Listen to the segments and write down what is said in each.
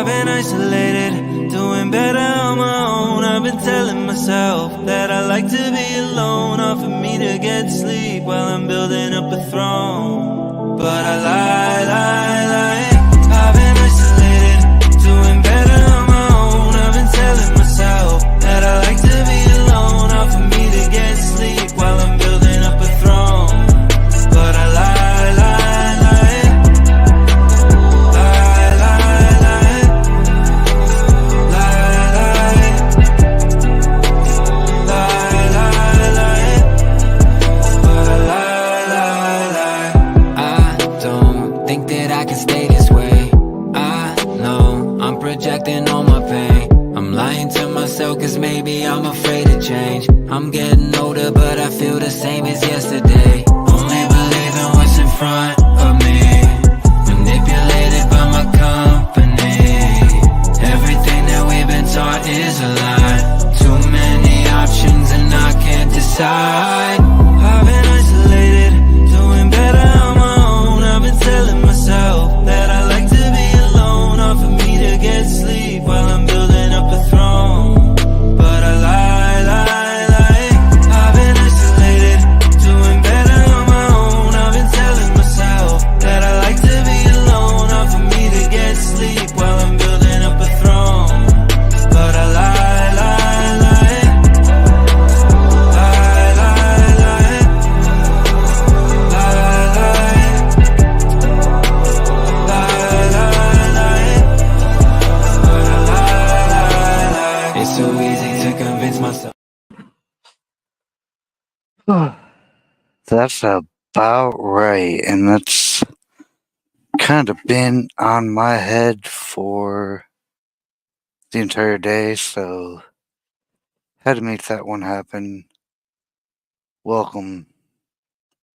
I've been isolated, doing better on my own. I've been telling myself that I like to be alone. Hard for me to get sleep while I'm building up a throne. But I lie. I've been isolated, doing better on my own. I've been telling myself that I like to be alone. Hard for me to get sleep while I'm building up a throne. But I lie. Projecting all my pain, I'm lying to myself cause maybe I'm afraid to change. I'm getting older but I feel the same as yesterday. Only believing what's in front of me, manipulated by my company. Everything that we've been taught is a lie. Too many options and I can't decide. I've been isolated, doing better on my own. I've been telling myself that I like to be alone. Hard for me to get sleep while I'm building up a throne. But I lie. I've been isolated, doing better on my own. I've been telling myself that I like to be alone. Hard for me to get sleep while I'm building up a throne. But I lie. It's so easy to convince myself. That's about right, and that's kind of been on my head for the entire day, so had to make that one happen. Welcome,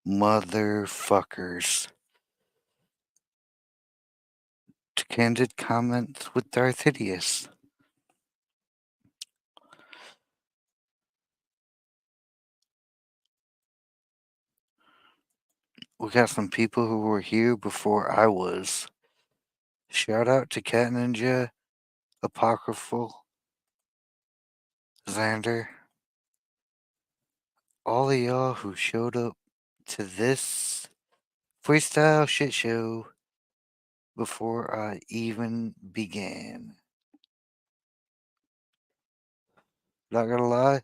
motherfuckers, to Candid Comments with DarthHideous. We got some people who were here before I was. Shout out to Cat Ninja, Apocryphal, Xander, all of y'all who showed up to this freestyle shit show before I even began. Not gonna lie,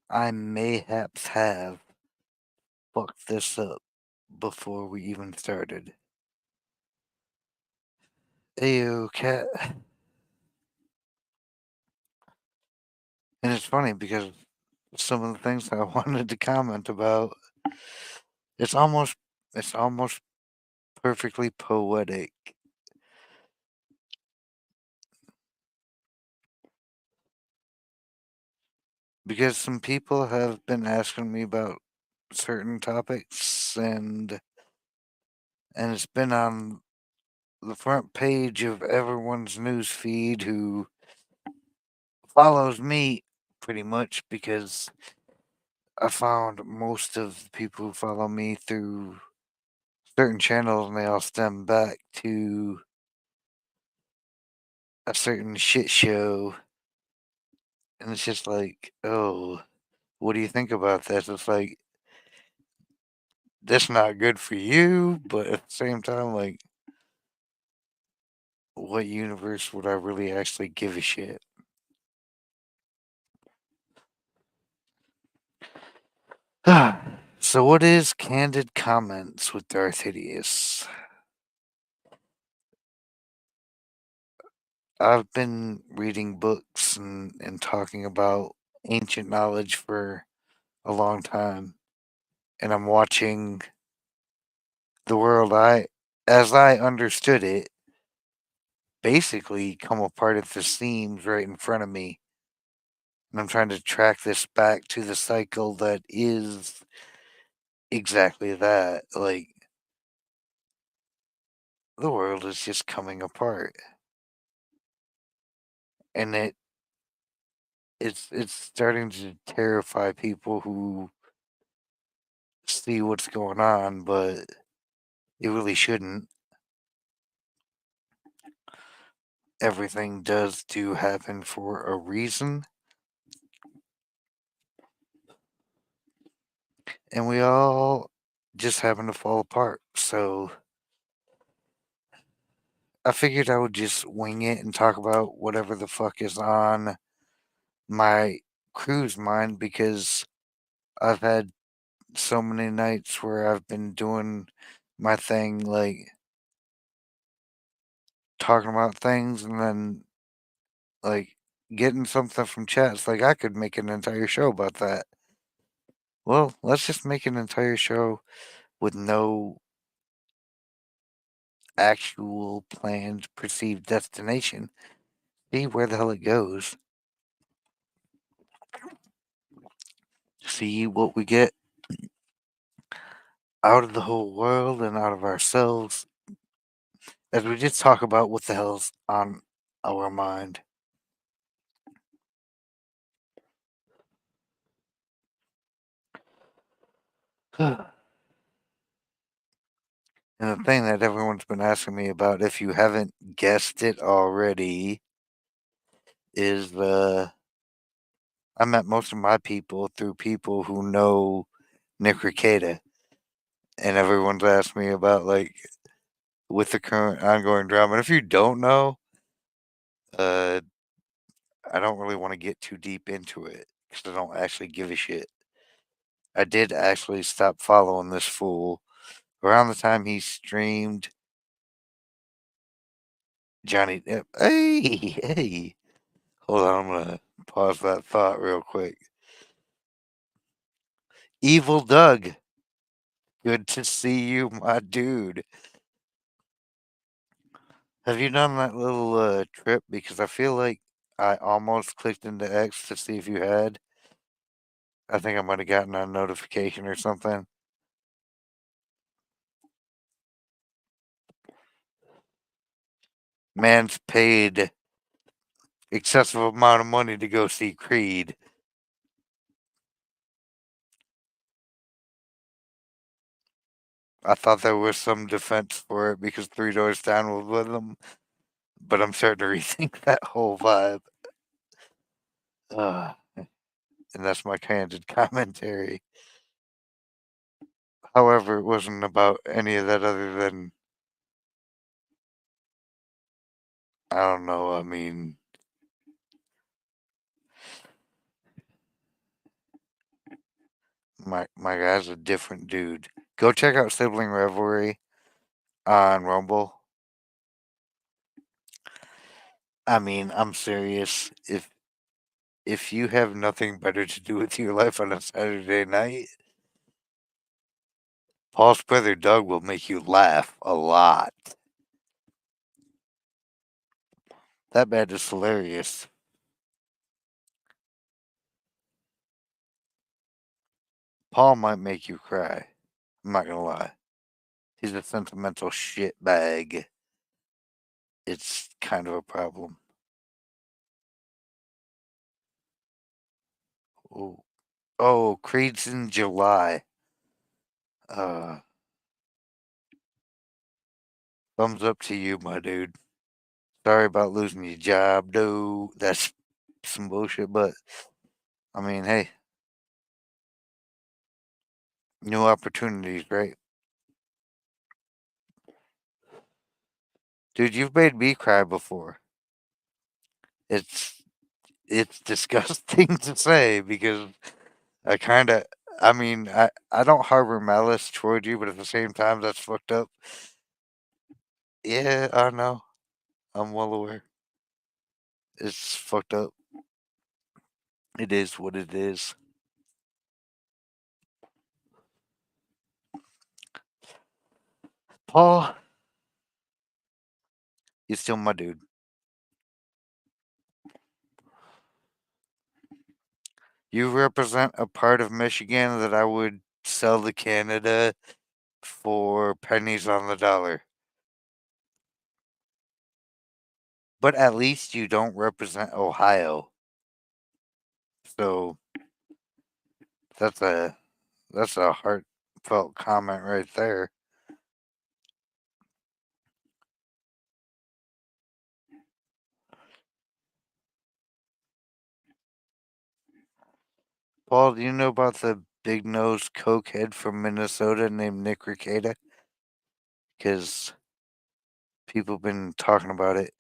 I mayhaps have fucked this up before we even started. Ayo, Cat. And it's funny because some of the things I wanted to comment about, it's almost perfectly poetic. Because some people have been asking me about certain topics and it's been on the front page of everyone's news feed who follows me pretty much, because I found most of the people who follow me through certain channels and they all stem back to a certain shit show. And it's just like, oh, what do you think about this? It's like, that's not good for you, but at the same time, like, what universe would I really actually give a shit? So what is Candid Comments with DarthHideous? I've been reading books and talking about ancient knowledge for a long time, and I'm watching the world as I understood it, basically come apart at the seams right in front of me. And I'm trying to track this back to the cycle that is exactly that. Like, the world is just coming apart. And it's starting to terrify people who see what's going on, but it really shouldn't. everything do happen for a reason, and we all just happen to fall apart. So I figured I would just wing it and talk about whatever the fuck is on my crew's mind because I've had so many nights where I've been doing my thing, like talking about things and then like getting something from chats. Like I could make an entire show about that. Well, let's just make an entire show with no actual planned perceived destination. See where the hell it goes. See what we get out of the whole world and out of ourselves as we just talk about what the hell's on our mind. And the thing that everyone's been asking me about, if you haven't guessed it already, is I met most of my people through people who know Nick Rekieta, and everyone's asked me about like with the current ongoing drama. And if you don't know, uh, I don't really want to get too deep into it because I don't actually give a shit. I did actually stop following this fool around the time he streamed Johnny Depp. Hey, hey. Hold on, I'm gonna pause that thought real quick. Evil Doug, good to see you, my dude. Have you done that little trip? Because I feel like I almost clicked into X to see if you had. I think I might have gotten a notification or something. Man's paid excessive amount of money to go see Creed. I thought there was some defense for it because Three Doors Down was with him, but I'm starting to rethink that whole vibe. Uh, and that's my candid commentary. However, it wasn't about any of that other than, I don't know, I mean, my guy's a different dude. Go check out Sibling Revelry on Rumble. I mean, I'm serious. If you have nothing better to do with your life on a Saturday night, Paul's brother Doug will make you laugh a lot. That man is hilarious. Paul might make you cry. I'm not gonna lie. He's a sentimental shitbag. It's kind of a problem. Oh, oh, Creed's in July. Uh, Thumbs up to you, my dude. Sorry about losing your job, dude. That's some bullshit, but I mean, hey, new opportunities, right? Dude, you've made me cry before. It's it's disgusting to say because I kind of, I mean, I don't harbor malice toward you, but at the same time, that's fucked up. Yeah, I know. I'm well aware. It's fucked up. It is what it is. Paul, you're still my dude. You represent a part of Michigan that I would sell to Canada for pennies on the dollar. But at least you don't represent Ohio. So that's a that's a heartfelt comment right there. Paul, do you know about the big nosed cokehead from Minnesota named Nick Ricada? Because people have been talking about it.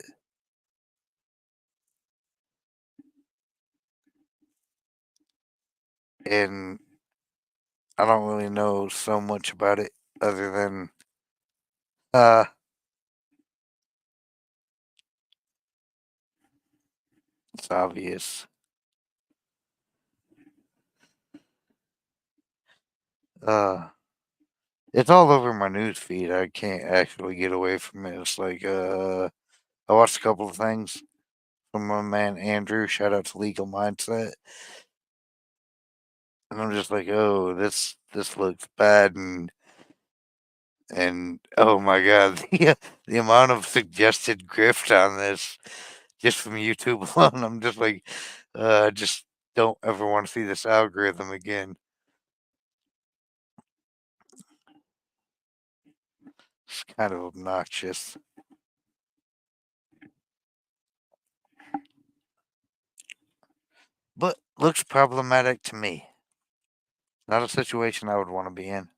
And I don't really know so much about it other than uh it's obvious. Uh it's all over my news feed. I can't actually get away from it. It's like I watched a couple of things from my man Andrew, shout out to Legal Mindset. And I'm just like, oh, this looks bad and oh my god, the amount of suggested grift on this just from YouTube alone, I'm just like, just don't ever want to see this algorithm again. It's kind of obnoxious. But looks problematic to me. Not a situation I would want to be in.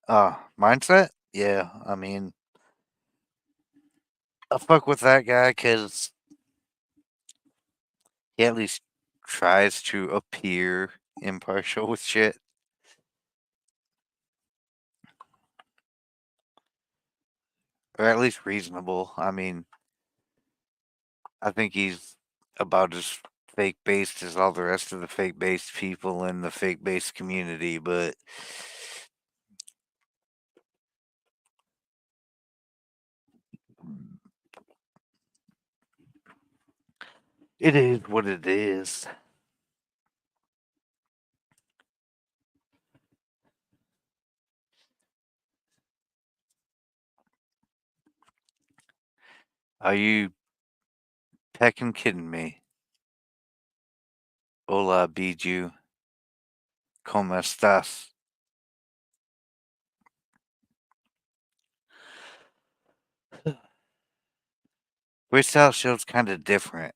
Mindset? Yeah, I mean, I fuck with that guy because he at least tries to appear impartial with shit, or at least reasonable. I mean, I think he's about as fake based as all the rest of the fake based people in the fake based community, but it is what it is. Are you pecking kidding me? Hola, Biju. ¿Cómo estás? Freestyle show's kind of different.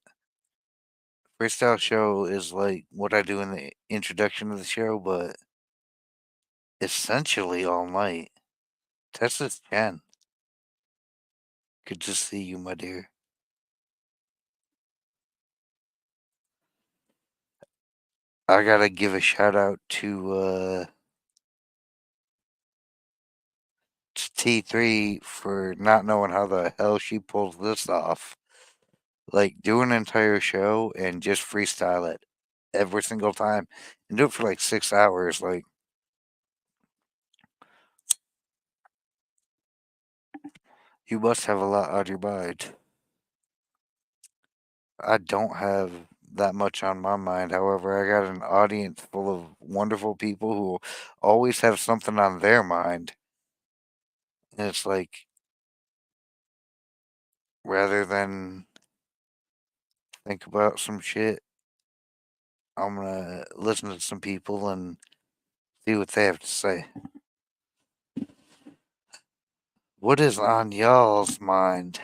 Freestyle show is like what I do in the introduction of the show, but essentially all night. Texas 10. Good to see you, my dear. I gotta give a shout out to T3 for not knowing how the hell she pulls this off. Like, do an entire show and just freestyle it every single time and do it for like 6 hours. Like, you must have a lot on your mind. I don't have that much on my mind. However, I got an audience full of wonderful people who always have something on their mind. And it's like, rather than think about some shit, I'm gonna listen to some people and see what they have to say. What is on y'all's mind?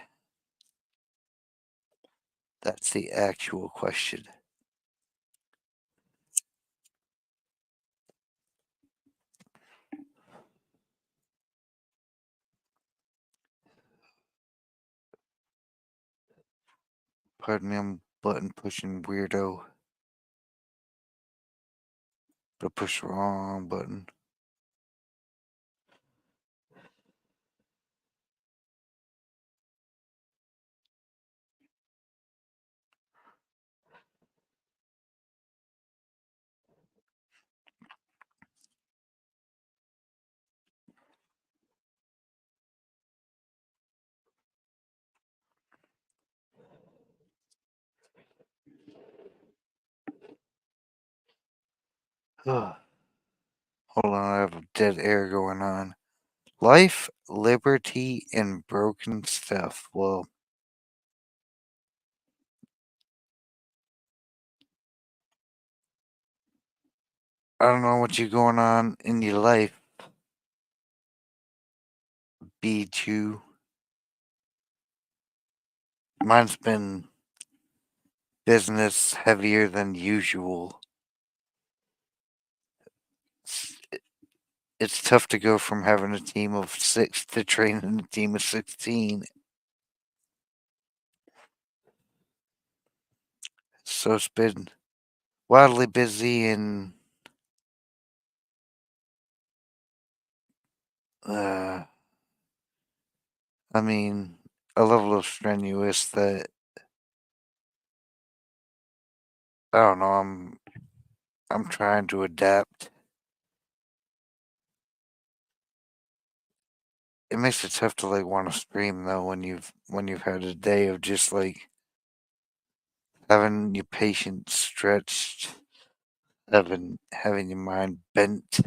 That's the actual question. Pardon me, I'm button pushing weirdo. But push the wrong button. Ugh. Hold on, I have dead air going on. Life, liberty, and broken stuff. Well, I don't know what you going on in your life, B2. Mine's been business heavier than usual. It's, it's tough to go from having a team of 6 to training a team of 16. So it's been wildly busy and uh, I mean a level of strenuous that I don't know. I'm trying to adapt. It makes it tough to like want to stream though when you've had a day of just like having your patience stretched, having your mind bent.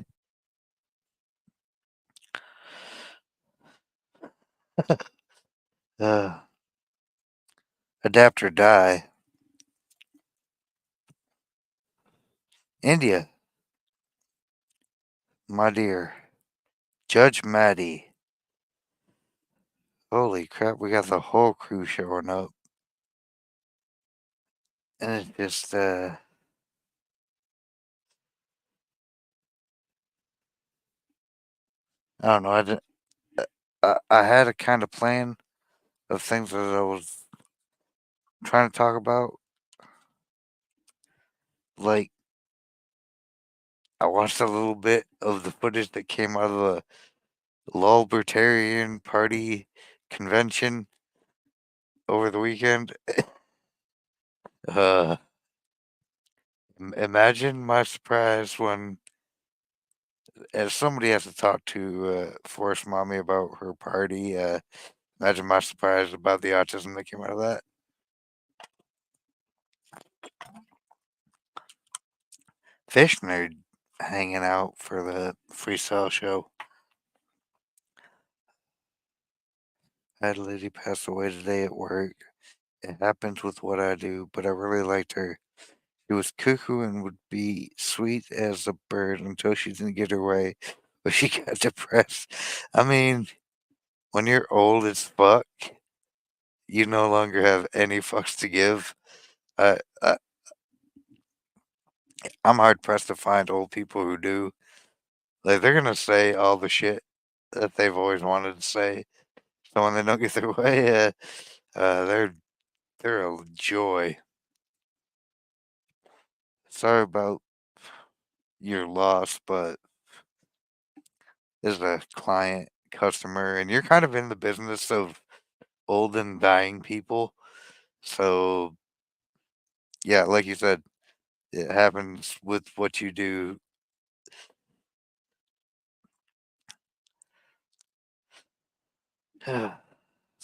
Uh, adapt or die. India, my dear. Judge Maddie. Holy crap, we got the whole crew showing up. And it's just, I don't know. I had a kind of plan of things that I was trying to talk about. Like, I watched a little bit of the footage that came out of the Libertarian Party convention over the weekend. Uh, imagine my surprise when, as somebody has to talk to Forrest Mommy about her party. Imagine my surprise about the autism that came out of that. Fish nerd hanging out for the Freestyle Show. I had a lady pass away today at work. It happens with what I do, but I really liked her. She was cuckoo and would be sweet as a bird until she didn't get her way, or she got depressed. I mean, when you're old as fuck, you no longer have any fucks to give. I, I I'm hard pressed to find old people who do. Like they're gonna say all the shit that they've always wanted to say. So when they don't get their way, they're a joy. Sorry about your loss, but as a client, customer, and you're kind of in the business of old and dying people. So yeah, like you said, it happens with what you do.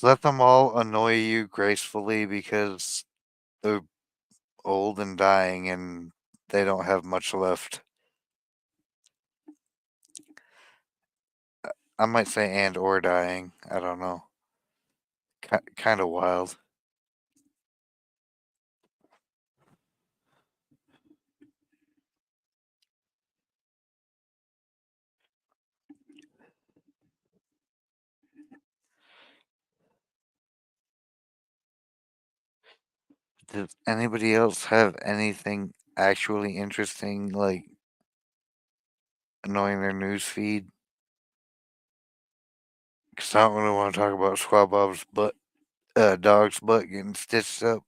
Let them all annoy you gracefully because they're old and dying and they don't have much left. I might say and or dying. I don't know. Kind of wild. Does anybody else have anything actually interesting, like annoying their news feed? Because I don't really want to talk about Squad Bob's butt, dog's butt getting stitched up.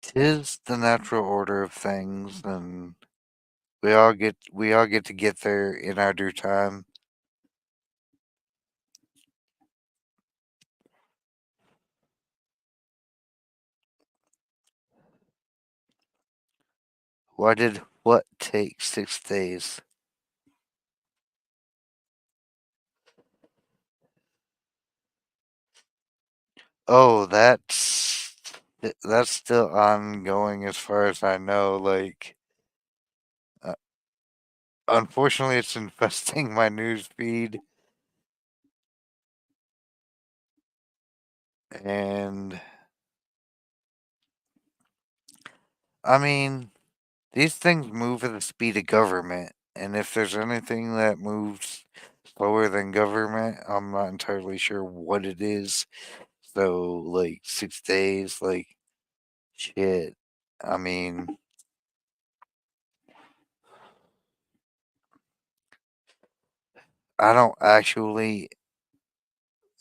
Tis the natural order of things, and we all get to get there in our due time. Why did what take 6 days? Oh, that's still ongoing as far as I know. Like, uh, unfortunately, it's infesting my news feed, and I mean, these things move at the speed of government, and if there's anything that moves slower than government. I'm not entirely sure what it is. So, like, 6 days, like, shit. I mean, I don't actually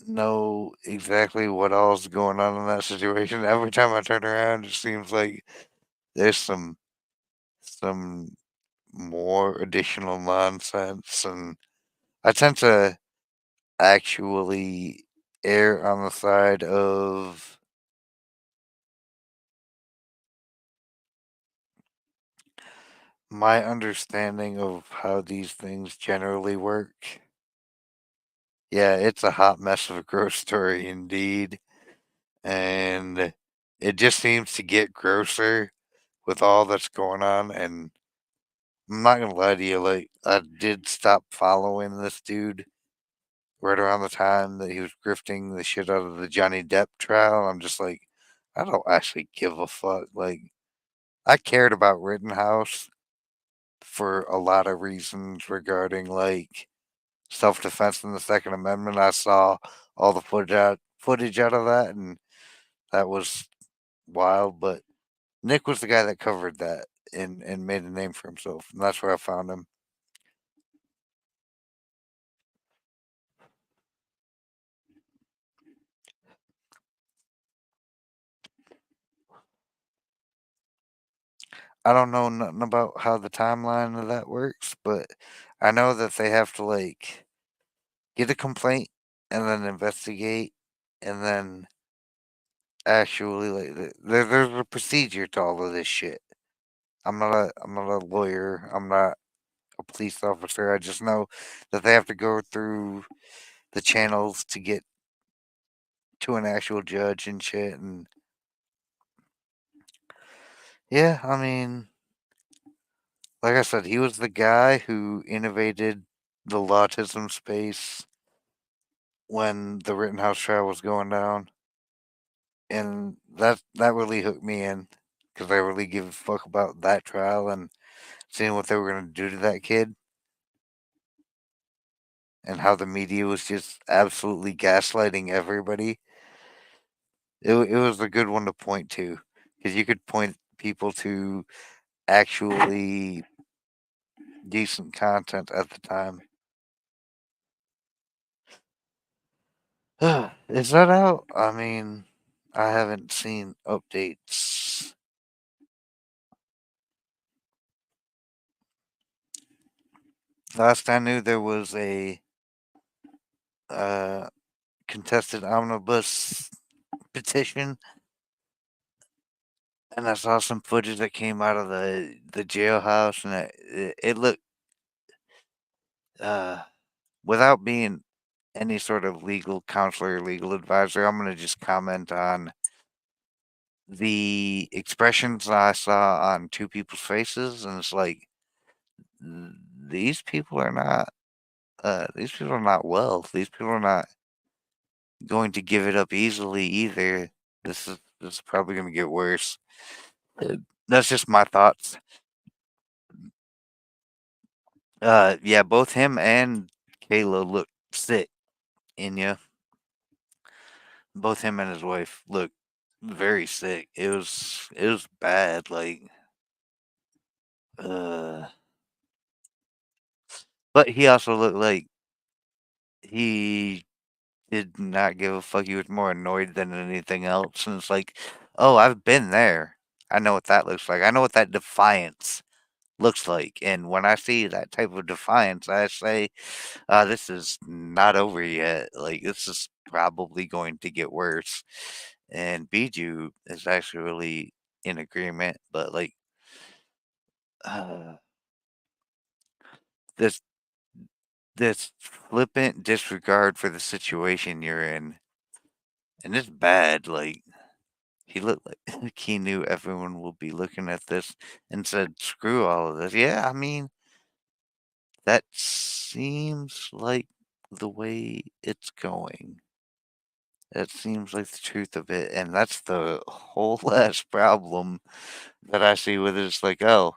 know exactly what all's going on in that situation. Every time I turn around, it seems like there's some more additional nonsense, and I tend to actually err on the side of my understanding of how these things generally work. Yeah, it's a hot mess of a gross story indeed, and it just seems to get grosser with all that's going on. And I'm not gonna lie to you, like I did stop following this dude right around the time that he was grifting the shit out of the Johnny Depp trial. I'm just like, I don't actually give a fuck. Like, I cared about Rittenhouse for a lot of reasons regarding like self defense and the Second Amendment. I saw all the footage out of that, and that was wild. But Nick was the guy that covered that and made a name for himself, and that's where I found him. I don't know nothing about how the timeline of that works, but I know that they have to like get a complaint and then investigate and then actually like there's a procedure to all of this shit. I'm not a lawyer. I'm not a police officer. I just know that they have to go through the channels to get to an actual judge and shit. And yeah, I mean, like I said, he was the guy who innovated the autism space when the Rittenhouse trial was going down, and that really hooked me in because I really give a fuck about that trial and seeing what they were gonna do to that kid and how the media was just absolutely gaslighting everybody. It was a good one to point to because you could point people to actually decent content at the time. Is that out? I mean, I haven't seen updates. Last I knew, there was a uh, contested omnibus petition, and I saw some footage that came out of the jailhouse, and it looked uh, without being any sort of legal counselor or legal advisor. I'm gonna just comment on the expressions I saw on two people's faces, and it's like these people are not. These people are not well. These people are not going to give it up easily either. This is probably going to get worse. That's just my thoughts. Yeah, both him and Kayla look sick. Inya, both him and his wife look very sick. It was bad. Like, uh, but he also looked like he did not give a fuck. He was more annoyed than anything else. And it's like, oh, I've been there. I know what that looks like. I know what that defiance looks like. And when I see that type of defiance, I say, this is not over yet. Like, this is probably going to get worse. And Biju is actually really in agreement. But, like, uh, this this flippant disregard for the situation you're in, and it's bad. Like, he looked like he knew everyone will be looking at this and said, screw all of this. Yeah, I mean, that seems like the way it's going. That seems like the truth of it, and that's the whole last problem that I see with it. It's like, oh,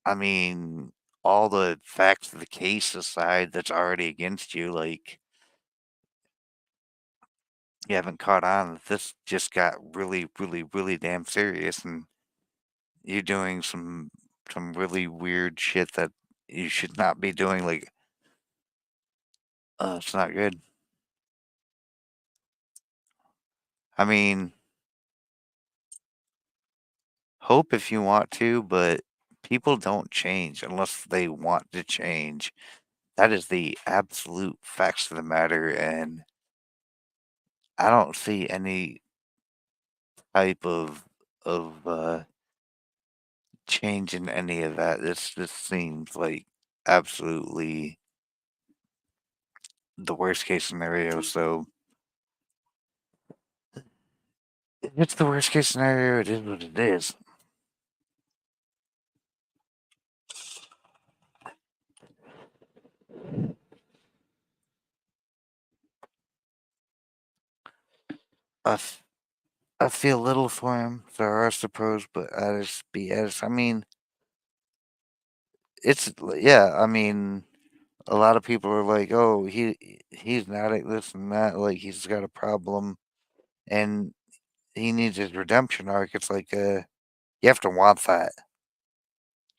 I mean, all the facts of the case aside that's already against you, like, you haven't caught on that this just got really, really, really damn serious, and you're doing some really weird shit that you should not be doing, like, it's not good. I mean, hope if you want to, but people don't change unless they want to change. That is the absolute facts of the matter, and I don't see any type of change in any of that. This seems like absolutely the worst case scenario. So if it's the worst case scenario, it is what it is. I, f- I feel little for him, so I suppose, but that is BS. I mean, it's yeah. I mean, a lot of people are like, "Oh, he's an addict, this and that. Like he's got a problem, and he needs his redemption arc." It's like, you have to want that.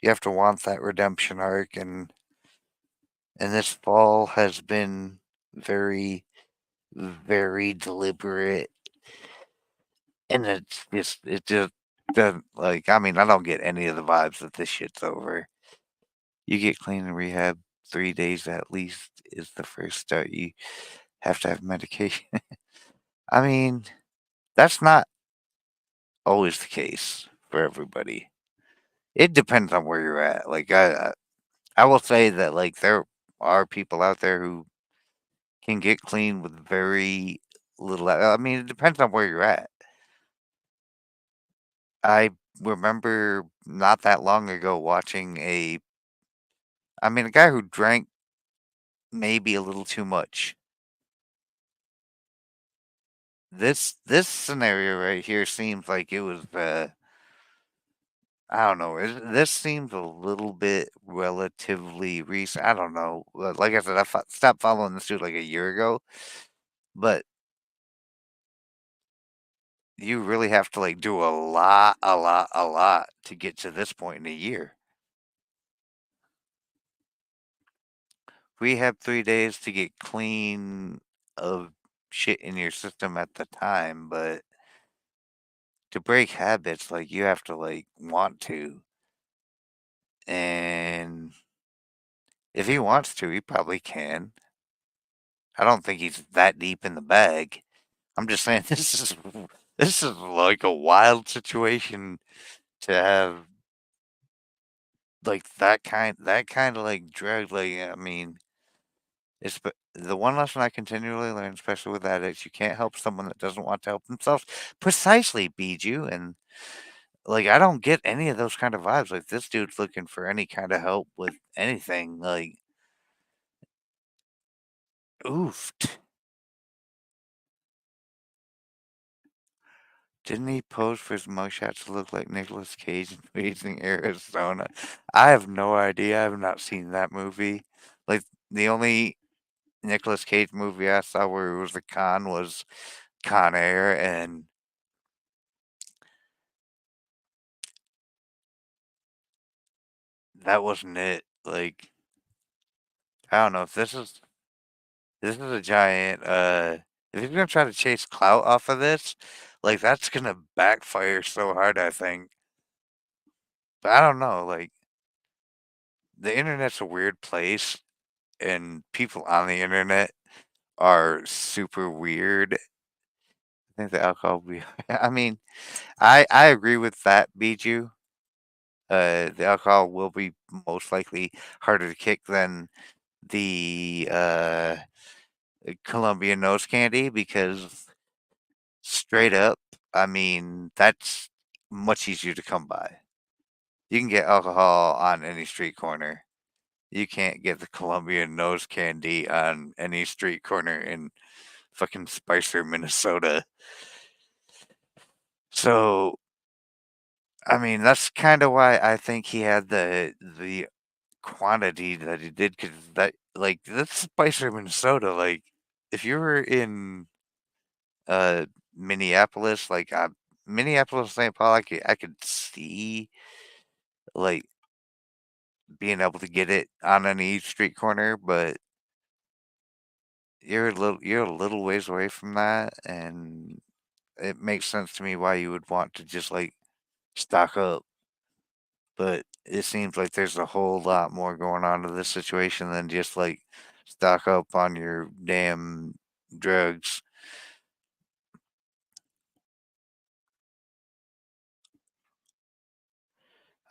You have to want that redemption arc, and this fall has been very, very deliberate, and it just doesn't like. I mean, I don't get any of the vibes that this shit's over. You get clean in rehab 3 days at least is the first start. You have to have medication. I mean, that's not always the case for everybody. It depends on where you're at. Like I will say that like there are people out there who can get clean with very little. I mean, it depends on where you're at. I remember not that long ago watching a guy who drank maybe a little too much. This scenario right here seems like it was I don't know. This seems a little bit relatively recent. I don't know. Like I said, stopped following this dude like a year ago, but you really have to like do a lot to get to this point in a year. We have 3 days to get clean of shit in your system at the time, but to break habits, like you have to like want to. And if he wants to, he probably can. I don't think he's that deep in the bag. I'm just saying this is like a wild situation to have like that kind of like drug. Like I mean, it's the one lesson I continually learn, especially with addicts, you can't help someone that doesn't want to help themselves. Precisely, Bijou, and like I don't get any of those kind of vibes. Like this dude's looking for any kind of help with anything. Like, oofed. Didn't he pose for his mugshot to look like Nicolas Cage in Raising Arizona? I have no idea. I have not seen that movie. Like the only Nicolas Cage movie I saw where it was a con was Con Air, and that wasn't it. Like I don't know if this is a giant. If he's gonna try to chase clout off of this, like that's gonna backfire so hard. I think, but I don't know. Like the internet's a weird place, and people on the internet are super weird. I think the alcohol will be. I mean, I agree with that, Bijou. The alcohol will be most likely harder to kick than the Colombian nose candy because straight up, I mean, that's much easier to come by. You can get alcohol on any street corner. You can't get the Colombian nose candy on any street corner in fucking Spicer, Minnesota. So, I mean, that's kind of why I think he had the quantity that he did because that like that's Spicer, Minnesota. Like if you were in uh Minneapolis, Minneapolis, St. Paul, I could see like being able to get it on any street corner, but you're a little ways away from that, and it makes sense to me why you would want to just like stock up. But it seems like there's a whole lot more going on to this situation than just like stock up on your damn drugs.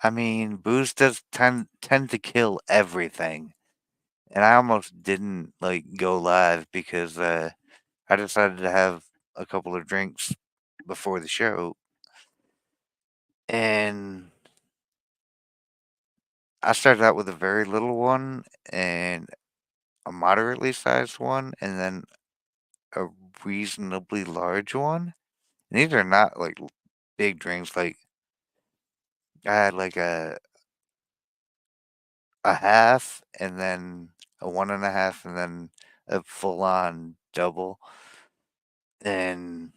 I mean, booze does tend to kill everything. And I almost didn't like go live because I decided to have a couple of drinks before the show, and I started out with a very little one and a moderately sized one, and then a reasonably large one. And these are not like big drinks. Like I had like a half, and then a one and a half, and then a full on double, and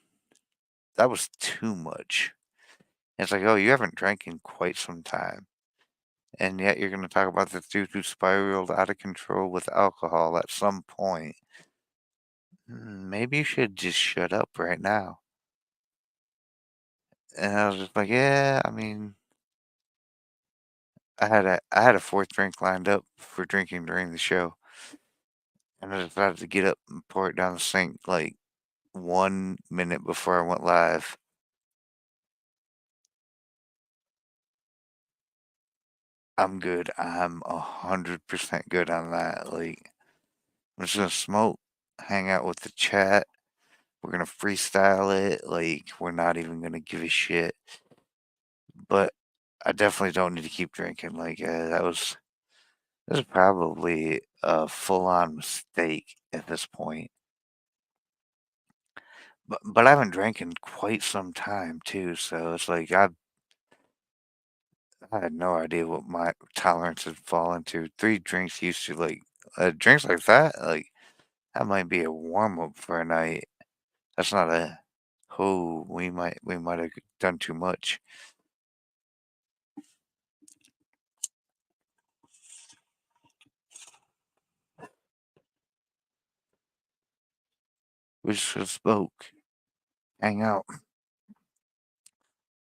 that was too much. It's like, oh, you haven't drank in quite some time. And yet you're going to talk about the dude who spiraled out of control with alcohol at some point. Maybe you should just shut up right now. And I was just like, yeah, I mean, I had a fourth drink lined up for drinking during the show, and I decided to get up and pour it down the sink like 1 minute before I went live. I'm good. I'm 100% good on that. Like, I'm just gonna smoke, hang out with the chat. We're gonna freestyle it. Like, we're not even gonna give a shit. But I definitely don't need to keep drinking. Like, this is probably a full-on mistake at this point. But I haven't drank in quite some time too, so it's like I had no idea what my tolerance had fallen to. 3 drinks used to like drinks like that, like that might be a warm up for a night. That's not a oh, we might have done too much. We should have spoke, hang out,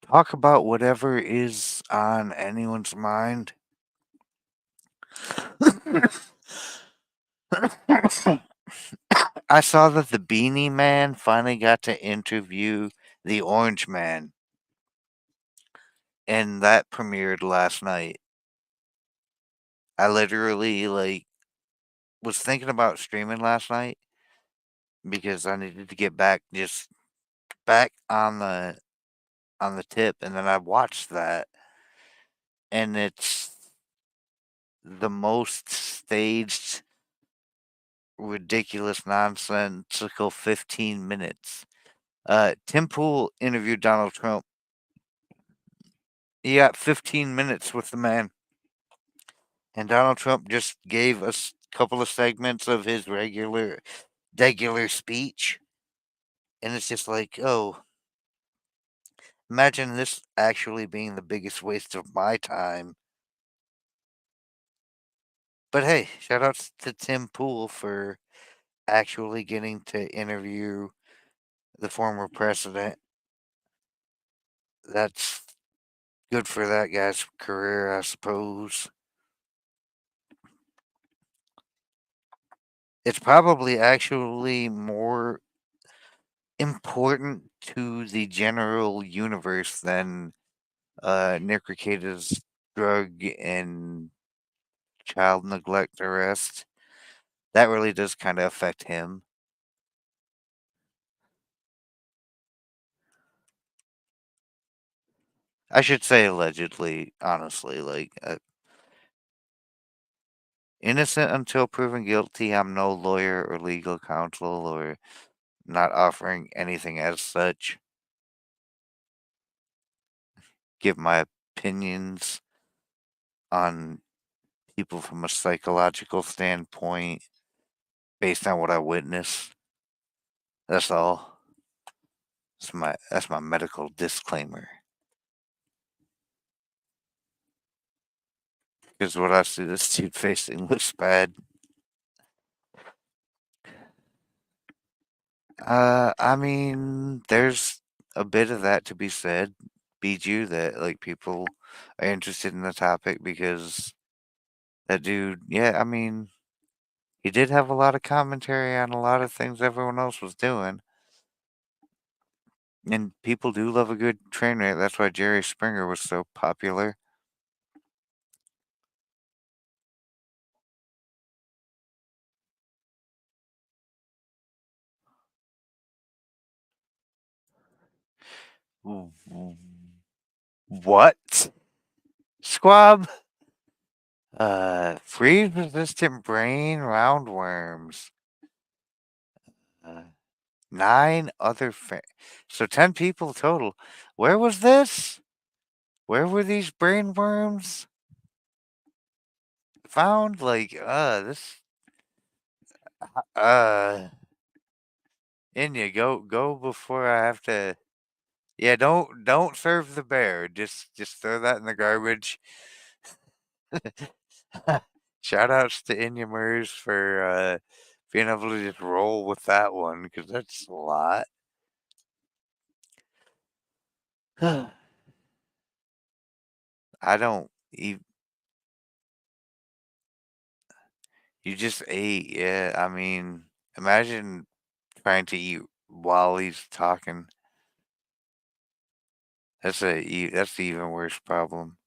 talk about whatever is on anyone's mind. I saw that the Beanie Man finally got to interview the Orange Man, and that premiered last night. I literally like was thinking about streaming last night because I needed to get back just back on the tip, and then I watched that, and it's the most staged, ridiculous, nonsensical 15 minutes. Tim Pool interviewed Donald Trump. He got 15 minutes with the man, and Donald Trump just gave us a couple of segments of his regular speech, and it's just like, oh, imagine this actually being the biggest waste of my time. But hey, shout outs to Tim Pool for actually getting to interview the former president. That's good for that guy's career, I suppose. It's probably actually more important to the general universe than Nick Rekieta's drug and child neglect arrest. That really does kind of affect him. I should say allegedly, honestly. Like, innocent until proven guilty. I'm no lawyer or legal counsel or not offering anything as such. Give my opinions on people from a psychological standpoint based on what I witnessed. That's all. That's my medical disclaimer. Because what I see this dude facing looks bad. I mean, there's a bit of that to be said. Bijou, that like people are interested in the topic because that dude, yeah, I mean, he did have a lot of commentary on a lot of things everyone else was doing. And people do love a good train wreck. That's why Jerry Springer was so popular. What? Squab? Freeze resistant brain roundworms. Uh, nine other so 10 people total. Where was this? Where were these brain worms found? Like, this, uh, Inya, go before I have to. Yeah, don't serve the bear. Just throw that in the garbage. Shout outs to Inya Mers for being able to just roll with that one because that's a lot. I don't. You just ate, yeah. I mean, imagine trying to eat while he's talking. That's the even worse problem.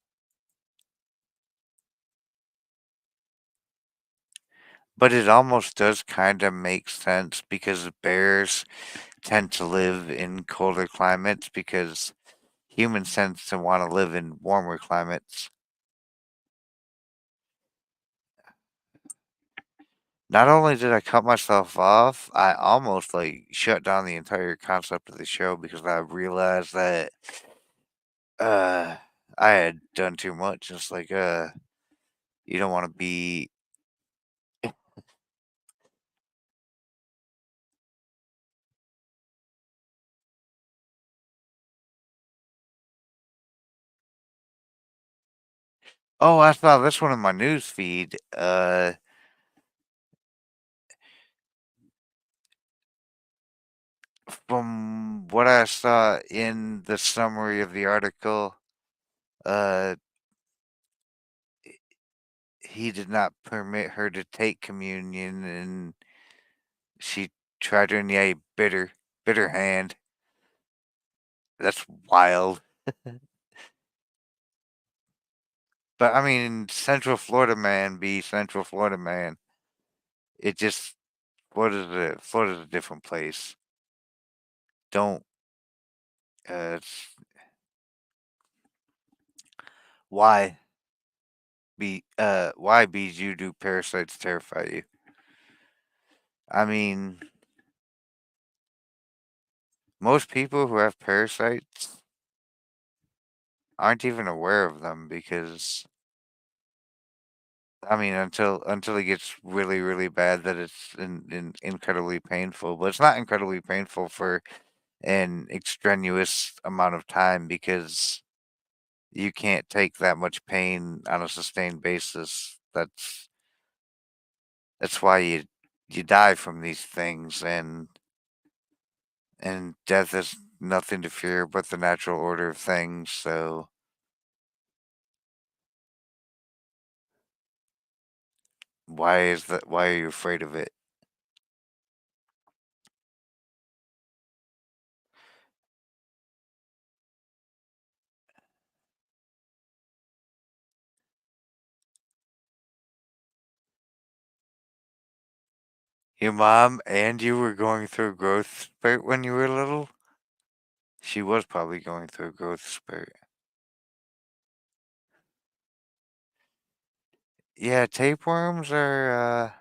But it almost does kind of make sense because bears tend to live in colder climates because humans tend to want to live in warmer climates. Not only did I cut myself off, I almost like shut down the entire concept of the show because I realized that uh I had done too much. It's like you don't want to be. Oh, I saw this one in my news feed. From what I saw in the summary of the article, uh, he did not permit her to take communion, and she tried her, and yeah, he bit her hand. That's wild. But I mean, Central Florida man be Central Florida man. It just Florida's a different place. Don't why why Bijou do parasites terrify you? I mean, most people who have parasites aren't even aware of them because I mean until it gets really really bad that it's incredibly painful. But it's not incredibly painful for an extraneous amount of time because you can't take that much pain on a sustained basis. That's why you die from these things, and death is nothing to fear but the natural order of things. So why are you afraid of it? Your mom and you were going through a growth spurt when you were little? She was probably going through a growth spurt. Yeah, tapeworms are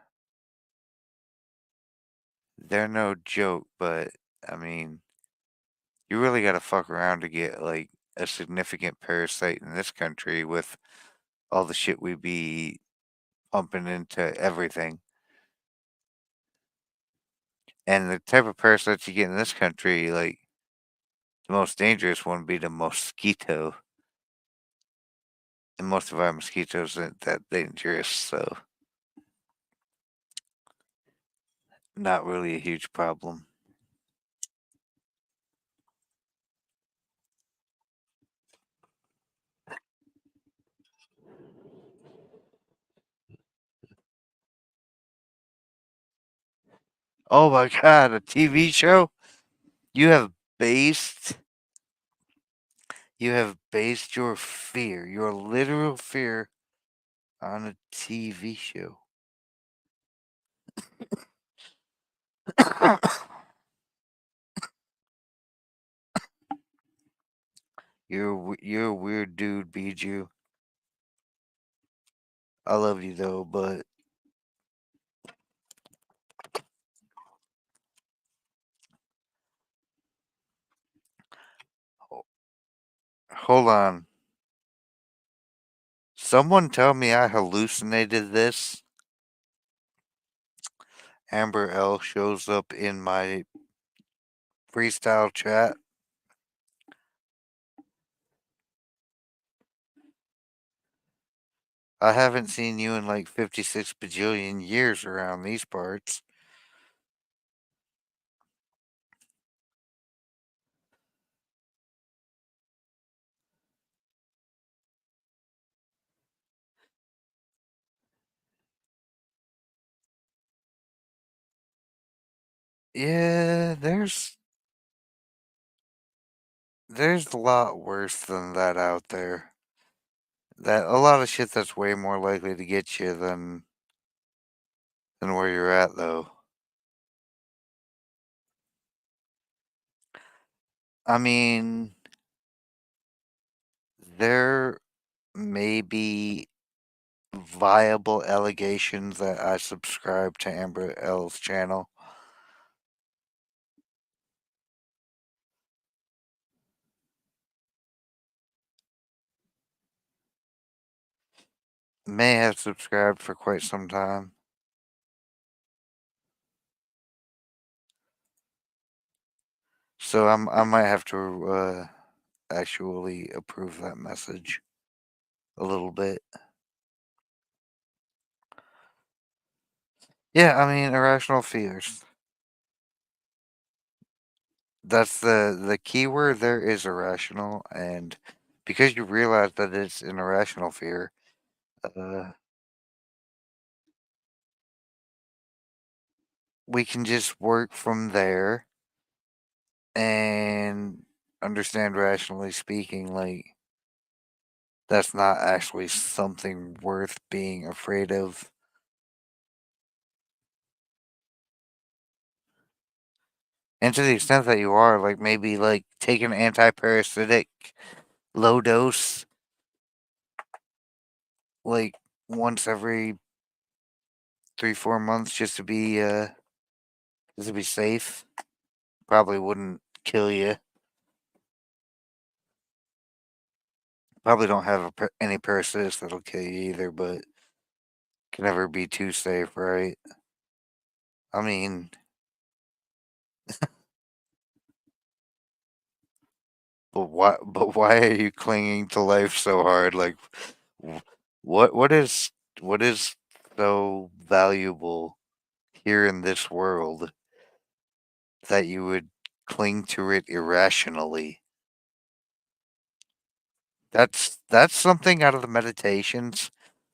they're no joke, but I mean, you really got to fuck around to get like a significant parasite in this country with all the shit we be bumping into everything. And the type of parasites you get in this country, like the most dangerous one would be the mosquito. And most of our mosquitoes aren't that dangerous, so not really a huge problem. Oh my god, a TV show? You have based you have based your fear, your literal fear on a TV show. You're a weird dude, Bijou. I love you though, but hold on. Someone tell me I hallucinated this. Amber L shows up in my freestyle chat. I haven't seen you in like 56 bajillion years around these parts. Yeah, there's a lot worse than that out there. That a lot of shit that's way more likely to get you than where you're at though. I mean, there may be viable allegations that I subscribe to Amber L's channel. May have subscribed for quite some time. So I might have to actually approve that message a little bit. Yeah, I mean irrational fears. That's the key word there is irrational, and because you realize that it's an irrational fear, uh, we can just work from there and understand rationally speaking, like that's not actually something worth being afraid of. And to the extent that you are, like maybe like take an anti-parasitic low dose, like once every 3 4 months, just to be safe. Probably wouldn't kill you. Probably don't have any parasites that'll kill you either, but can never be too safe, right? I mean, but why are you clinging to life so hard? Like, wh- what is what is so valuable here in this world that you would cling to it irrationally? That's something out of the meditations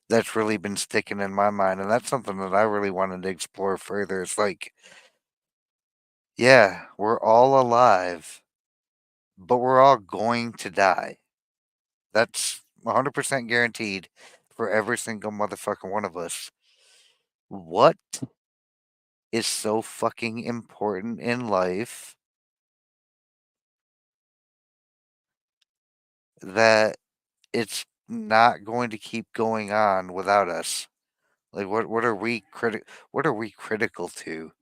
that's really been sticking in my mind, and that's something that I really wanted to explore further. It's like, yeah, we're all alive, but we're all going to die. That's 100% guaranteed for every single motherfucking one of us. What is so fucking important in life that it's not going to keep going on without us? Like what are we critical to?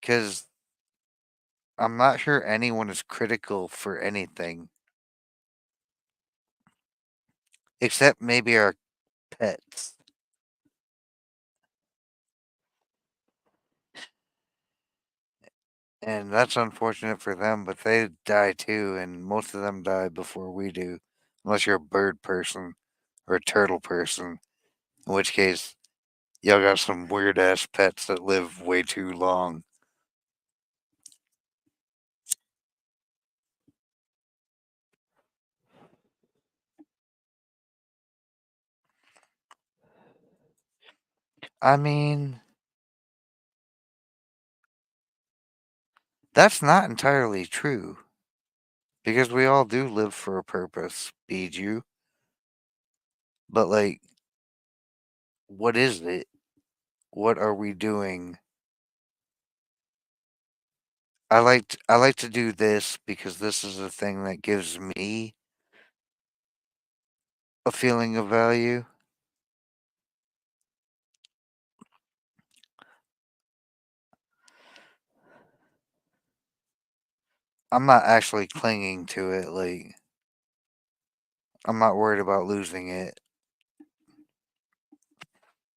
Cuz I'm not sure anyone is critical for anything except maybe our pets. And that's unfortunate for them, but they die too, and most of them die before we do. Unless you're a bird person or a turtle person, in which case, y'all got some weird ass pets that live way too long. I mean, that's not entirely true. Because we all do live for a purpose, Bijou. But, like, what is it? What are we doing? I like to do this because this is a thing that gives me a feeling of value. I'm not actually clinging to it, like, I'm not worried about losing it.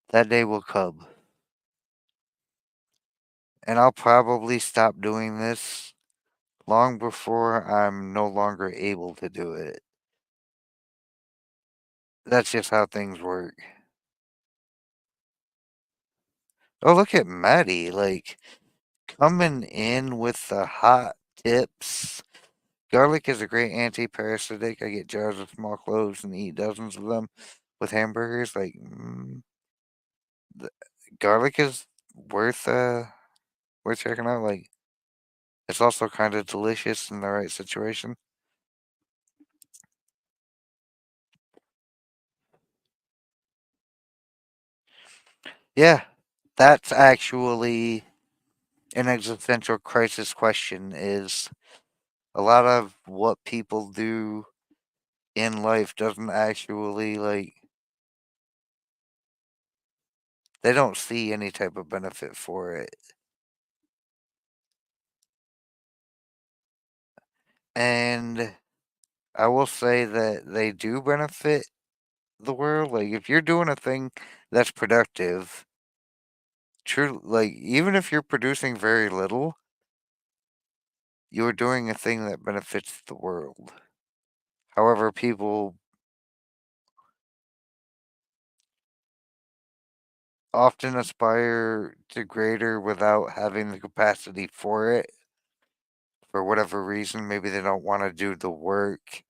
That day will come. And I'll probably stop doing this long before I'm no longer able to do it. That's just how things work. Oh, look at Maddie, like, coming in with the hot tips. Garlic is a great anti-parasitic. I get jars of small cloves and eat dozens of them with hamburgers. Like, the garlic is worth worth checking out. Like, it's also kind of delicious in the right situation. Yeah, that's actually an existential crisis question. Is a lot of what people do in life doesn't actually like they don't see any type of benefit for it. And I will say that they do benefit the world. Like if you're doing a thing that's productive, true like even if you're producing very little, you're doing a thing that benefits the world. However, people often aspire to greater without having the capacity for it for whatever reason. Maybe they don't want to do the work.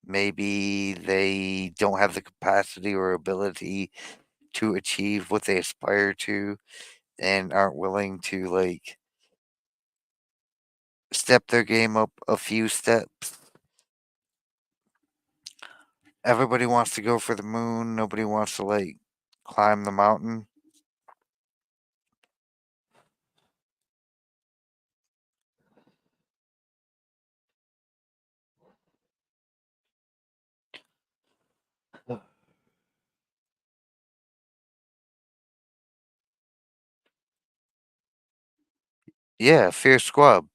Maybe they don't have the capacity or ability to achieve what they aspire to and aren't willing to like step their game up a few steps. Everybody wants to go for the moon. Nobody wants to like climb the mountain. Yeah, fear squab.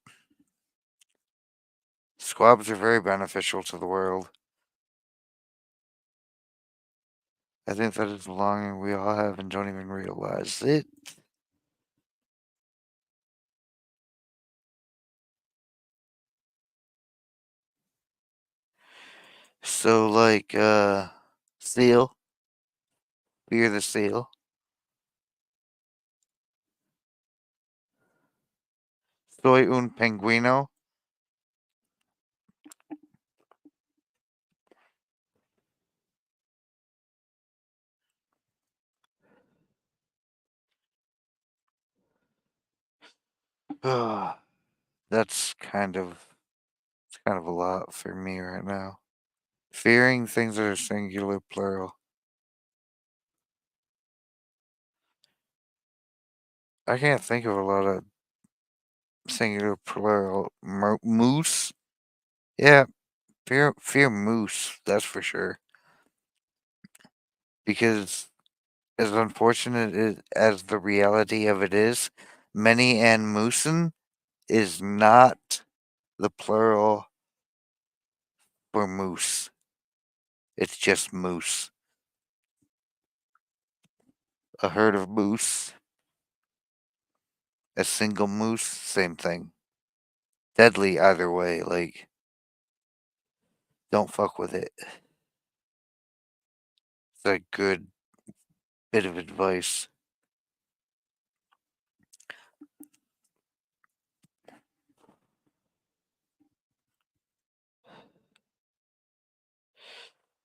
Squabs are very beneficial to the world. I think that is a longing we all have and don't even realize it. So like seal, fear the seal. Soy un penguino. That's kind of a lot for me right now. Fearing things that are singular plural. I can't think of a lot of singular plural. Moose? Yeah, fear moose, that's for sure. Because as unfortunate as the reality of it is, many and moosen is not the plural for moose. It's just moose. A herd of moose, a single moose, same thing. deadly either way. Like, don't fuck with it. It's a good bit of advice.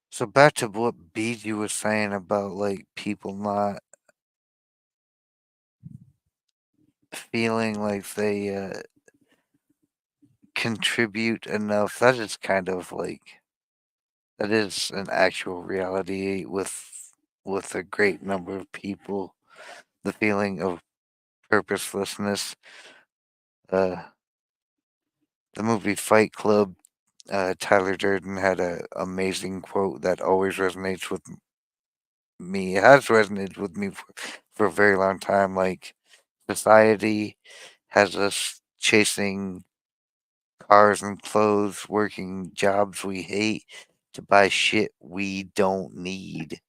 So back to what BG was saying about like people not feeling like they contribute enough. That is kind of like that is an actual reality with a great number of people. The feeling of purposelessness. Uh, the movie Fight Club. Tyler Durden had a amazing quote that always resonates with me. It has resonated with me for a very long time. Like society has us chasing cars and clothes, working jobs we hate to buy shit we don't need.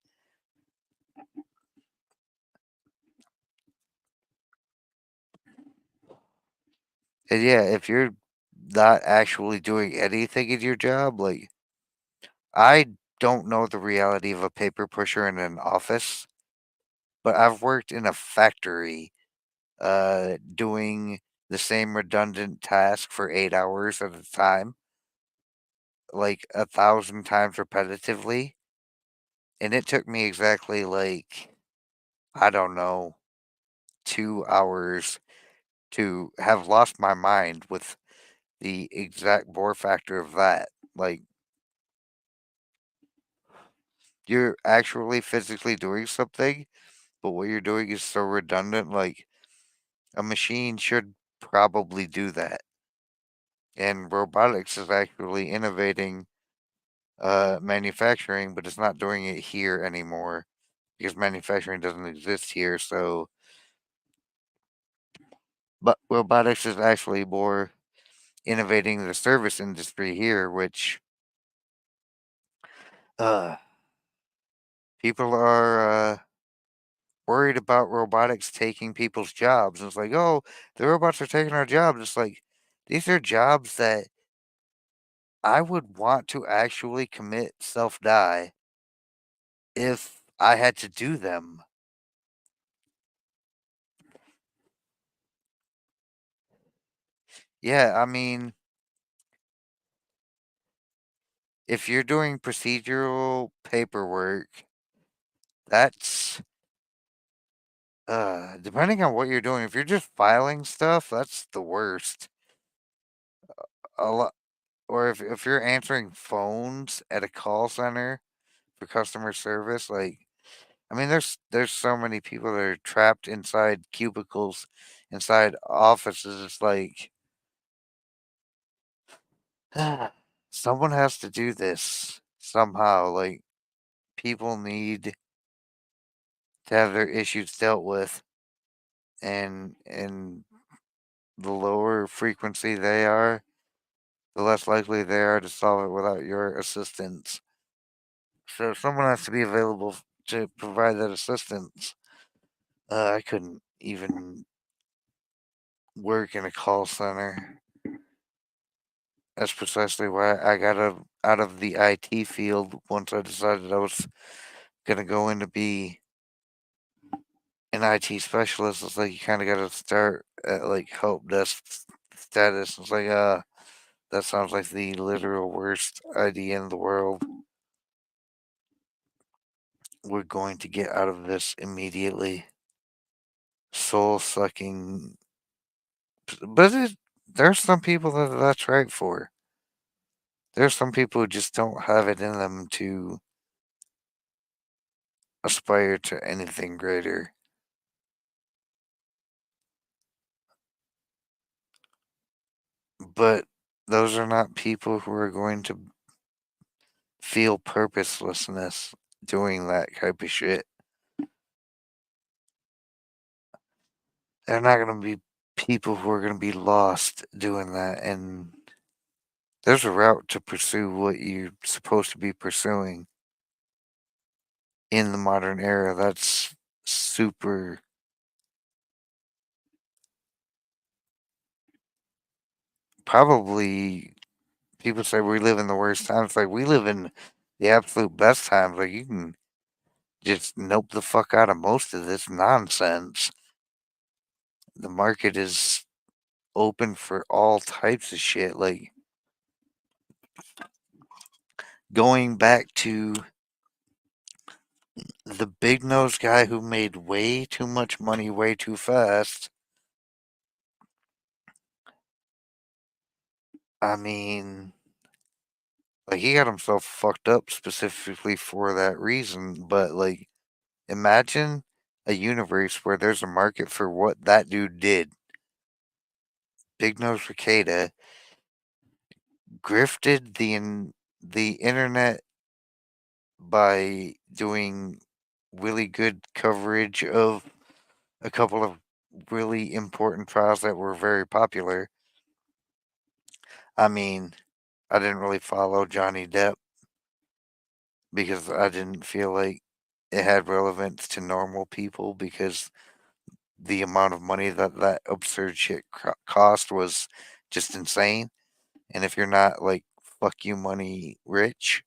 And yeah, if you're not actually doing anything in your job, like I don't know the reality of a paper pusher in an office, but I've worked in a factory doing the same redundant task for 8 hours at a time, like 1,000 times repetitively. And it took me exactly like, I don't know, 2 hours to have lost my mind with the exact bore factor of that. Like, you're actually physically doing something, but what you're doing is so redundant. Like, a machine should probably do that. And robotics is actually innovating manufacturing, but it's not doing it here anymore because manufacturing doesn't exist here. So, but robotics is actually more innovating the service industry here, which uh, people are worried about robotics taking people's jobs. And it's like, oh, the robots are taking our jobs. It's like these are jobs that I would want to actually commit self die if I had to do them. Yeah, I mean, if you're doing procedural paperwork, that's depending on what you're doing. If you're just filing stuff, that's the worst. A lot, or if you're answering phones at a call center for customer service, like I mean, there's so many people that are trapped inside cubicles, inside offices. It's like someone has to do this somehow. Like people need to have their issues dealt with, and the lower frequency they are, the less likely they are to solve it without your assistance. So someone has to be available to provide that assistance. I couldn't even work in a call center. That's precisely why I got out of the IT field once I decided I was gonna go in to be an IT specialist. It's like you kind of got to start at like help desk status. It's like that sounds like the literal worst idea in the world. We're going to get out of this immediately. Soul sucking, but there's some people that that's right for. There's some people who just don't have it in them to aspire to anything greater. But those are not people who are going to feel purposelessness doing that type of shit. They're not going to be people who are going to be lost doing that. And there's a route to pursue what you're supposed to be pursuing in the modern era. That's super probably people say we live in the worst times. Like we live in the absolute best times. Like you can just nope the fuck out of most of this nonsense. The market is open for all types of shit. Like going back to the big nose guy who made way too much money way too fast. I mean, like he got himself fucked up specifically for that reason. But like, imagine a universe where there's a market for what that dude did. Big Nose Cicada grifted the internet by doing really good coverage of a couple of really important trials that were very popular. I mean, I didn't really follow Johnny Depp because I didn't feel like it had relevance to normal people because the amount of money that that absurd shit cost was just insane. And if you're not like fuck you money rich,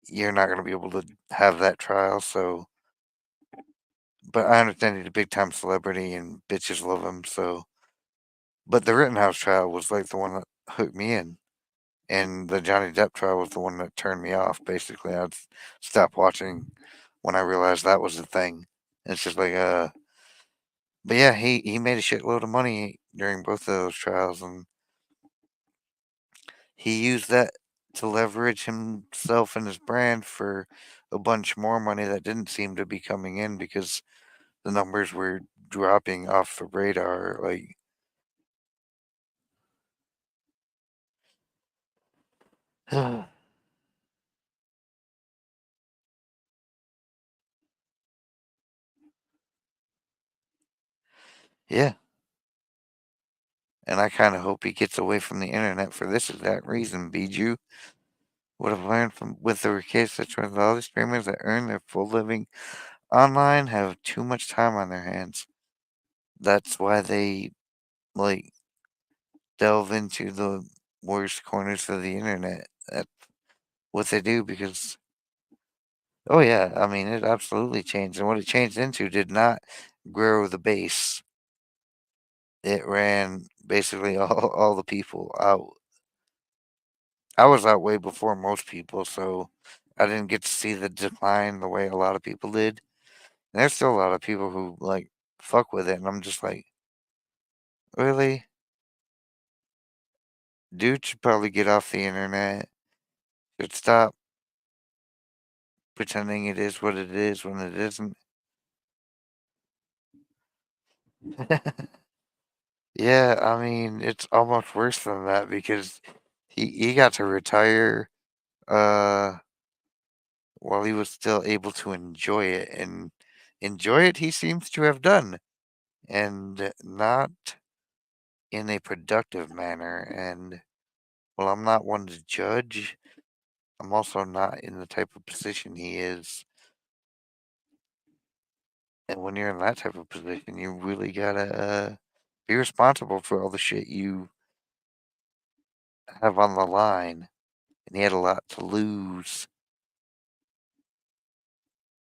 you're not going to be able to have that trial. So, but I understand he's a big time celebrity and bitches love him. So, but the Rittenhouse trial was like the one that hooked me in. And the Johnny Depp trial was the one that turned me off. Basically, I'd stop watching when I realized that was the thing. It's just like, but yeah, he made a shitload of money during both of those trials, and he used that to leverage himself and his brand for a bunch more money that didn't seem to be coming in because the numbers were dropping off the radar. Like, yeah. And I kind of hope he gets away from the internet for this exact reason, Bijou. What I've learned from with the case such as all the streamers that earn their full living online have too much time on their hands. That's why they like delve into the worst corners of the internet. That's what they do because oh yeah, I mean it absolutely changed. And what it changed into did not grow the base. It ran basically all the people out. I was out way before most people, so I didn't get to see the decline the way a lot of people did. And there's still a lot of people who like fuck with it, and I'm just like, really? Dude should probably get off the internet. Should stop pretending it is what it is when it isn't. Yeah, I mean, it's almost worse than that because he got to retire uh while he was still able to enjoy it, and enjoy it he seems to have done, and not in a productive manner. And while I'm not one to judge, I'm also not in the type of position he is. And when you're in that type of position, you really gotta be responsible for all the shit you have on the line. And he had a lot to lose,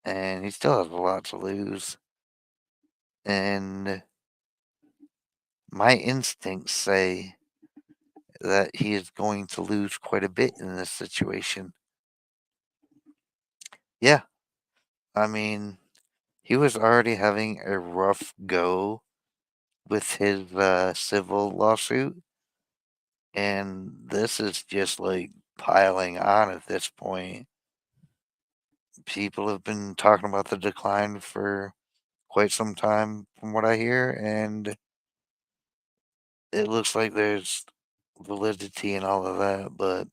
and he still has a lot to lose. And my instincts say that he is going to lose quite a bit in this situation. Yeah, I mean, he was already having a rough go with his civil lawsuit, and this is just like piling on at this point. People have been talking about the decline for quite some time, from what I hear, and it looks like there's validity in all of that, but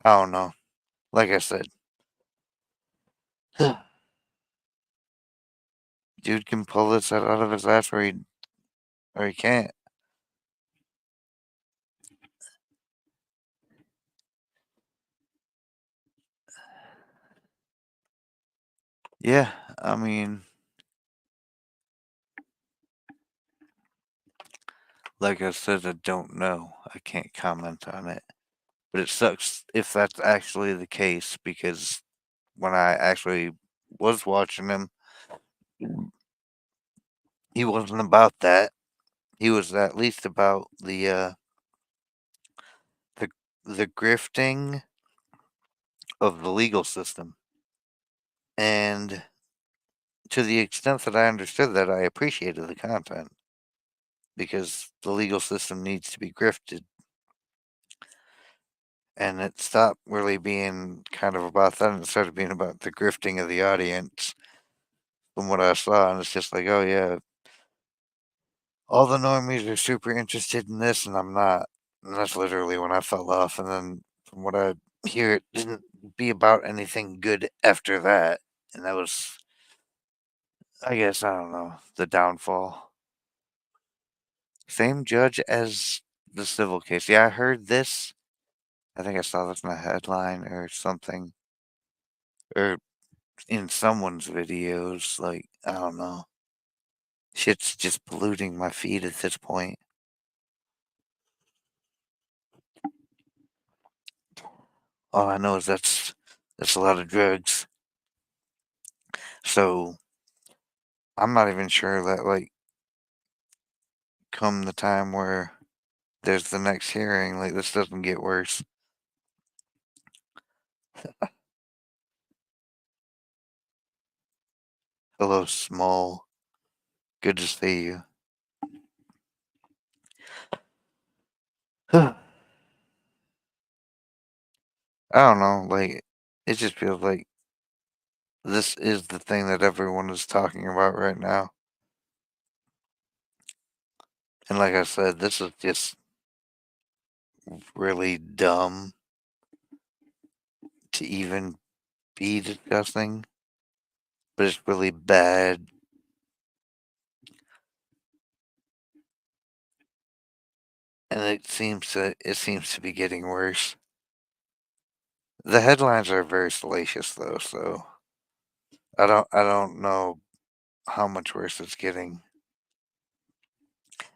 I don't know. Like I said, dude can pull this out of his ass or he can't. Yeah, I mean, Like I said, I don't know. I can't comment on it. But it sucks if that's actually the case because when I actually was watching him, he wasn't about that. He was at least about the the grifting of the legal system. And to the extent that I understood that, I appreciated the content because the legal system needs to be grifted. And it stopped really being kind of about that and it started being about the grifting of the audience from what I saw. And it's just like, oh, yeah, all the normies are super interested in this and I'm not. And that's literally when I fell off. And then from what I hear, it didn't be about anything good after that. And that was, I guess, I don't know, the downfall. Same judge as the civil case. Yeah, I heard this. I think I saw this in a headline or something. Or in someone's videos. Like, I don't know. Shit's just polluting my feed at this point. All I know is that's a lot of drugs. So I'm not even sure that like come the time where there's the next hearing, like this doesn't get worse. Hello, small. Good to see you. I don't know, like it just feels like this is the thing that everyone is talking about right now. And like I said, this is just really dumb to even be discussing, but it's really bad. And it seems to be getting worse. The headlines are very salacious though, so I don't know how much worse it's getting.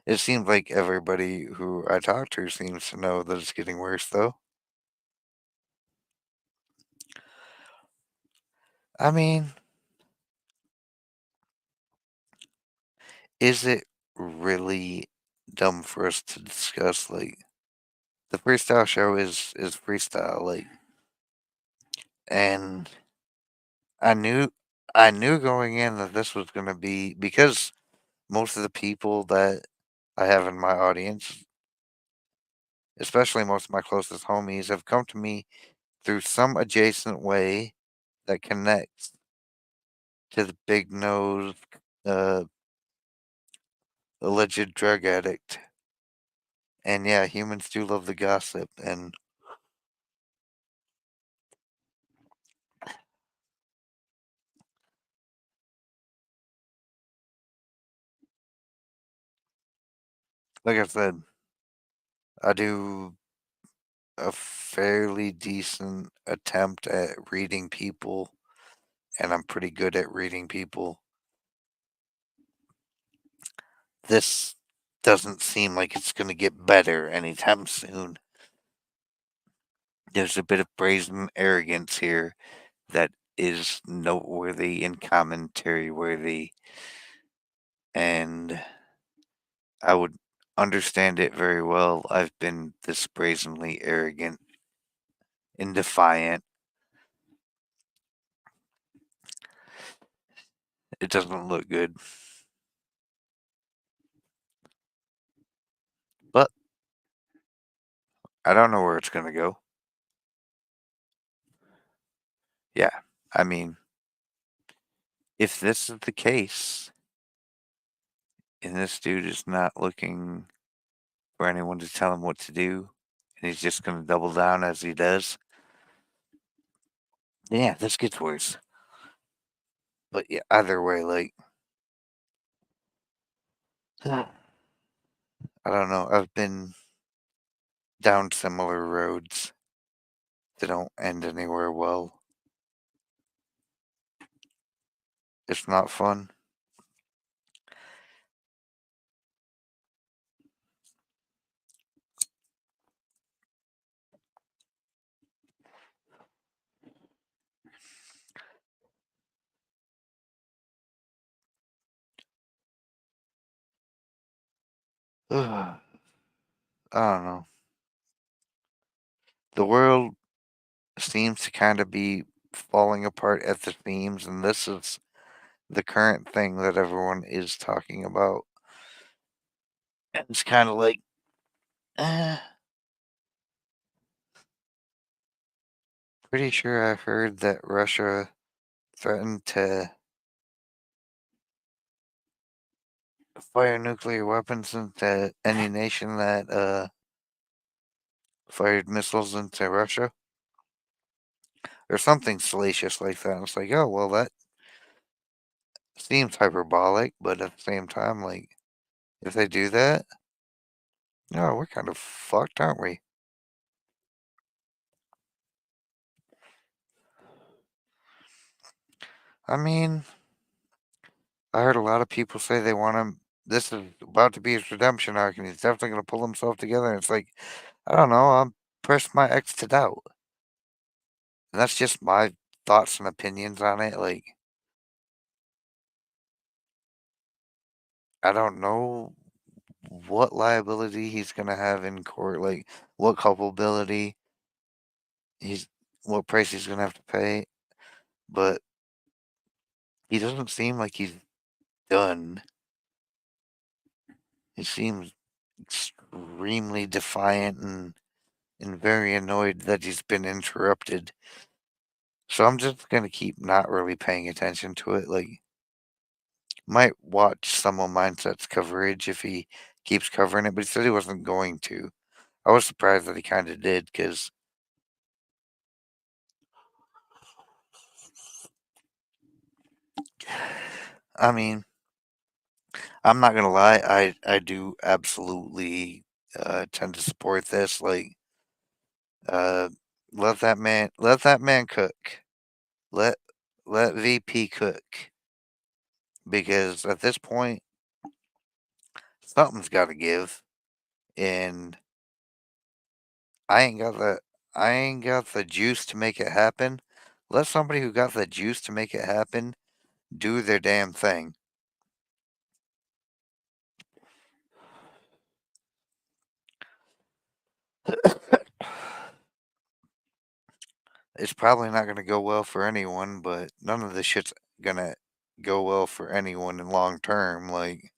It seems like everybody who I talk to seems to know that it's getting worse though. I mean, is it really dumb for us to discuss like the freestyle show is freestyle like and I knew I knew going in that this was going to be because most of the people that I have in my audience, especially most of my closest homies, have come to me through some adjacent way that connects to the big nose uh, alleged drug addict. And yeah, humans do love the gossip. And like I said, I do a fairly decent attempt at reading people, and I'm pretty good at reading people. This doesn't seem like it's going to get better anytime soon. There's a bit of brazen arrogance here that is noteworthy and commentary worthy, and I would understand it very well. I've been this brazenly arrogant and defiant. It doesn't look good, but I don't know where it's going to go. Yeah, I mean, if this is the case, and this dude is not looking for anyone to tell him what to do, and he's just going to double down as he does, yeah, this gets worse. But yeah, either way, like, I don't know. I've been down similar roads that don't end anywhere well. It's not fun. I don't know. The world seems to kind of be falling apart at the seams, and this is the current thing that everyone is talking about. And it's kind of like, eh, pretty sure I heard that Russia threatened to fire nuclear weapons into any nation that fired missiles into Russia or something salacious like that. And it's like, oh, well, that seems hyperbolic, but at the same time, like, if they do that, no, we're kind of fucked, aren't we? I mean, I heard a lot of people say they want him. This is about to be his redemption arc, and he's definitely going to pull himself together. And it's like, I don't know. I'm pressed my ex to doubt. And that's just my thoughts and opinions on it. Like, I don't know what liability he's going to have in court, like, what culpability he's, what price he's going to have to pay. But he doesn't seem like he's done. He seems extremely defiant and very annoyed that he's been interrupted. So I'm just gonna keep not really paying attention to it. Like, might watch some of Mindset's coverage if he keeps covering it, but he said he wasn't going to. I was surprised that he kind of did because, I mean, I'm not gonna lie, I do absolutely tend to support this. Like, uh, let that man cook. Let let VP cook because at this point something's got to give, and I ain't got the I ain't got the juice to make it happen. Let somebody who got the juice to make it happen do their damn thing. It's probably not gonna go well for anyone, but none of this shit's gonna go well for anyone in long term. Like,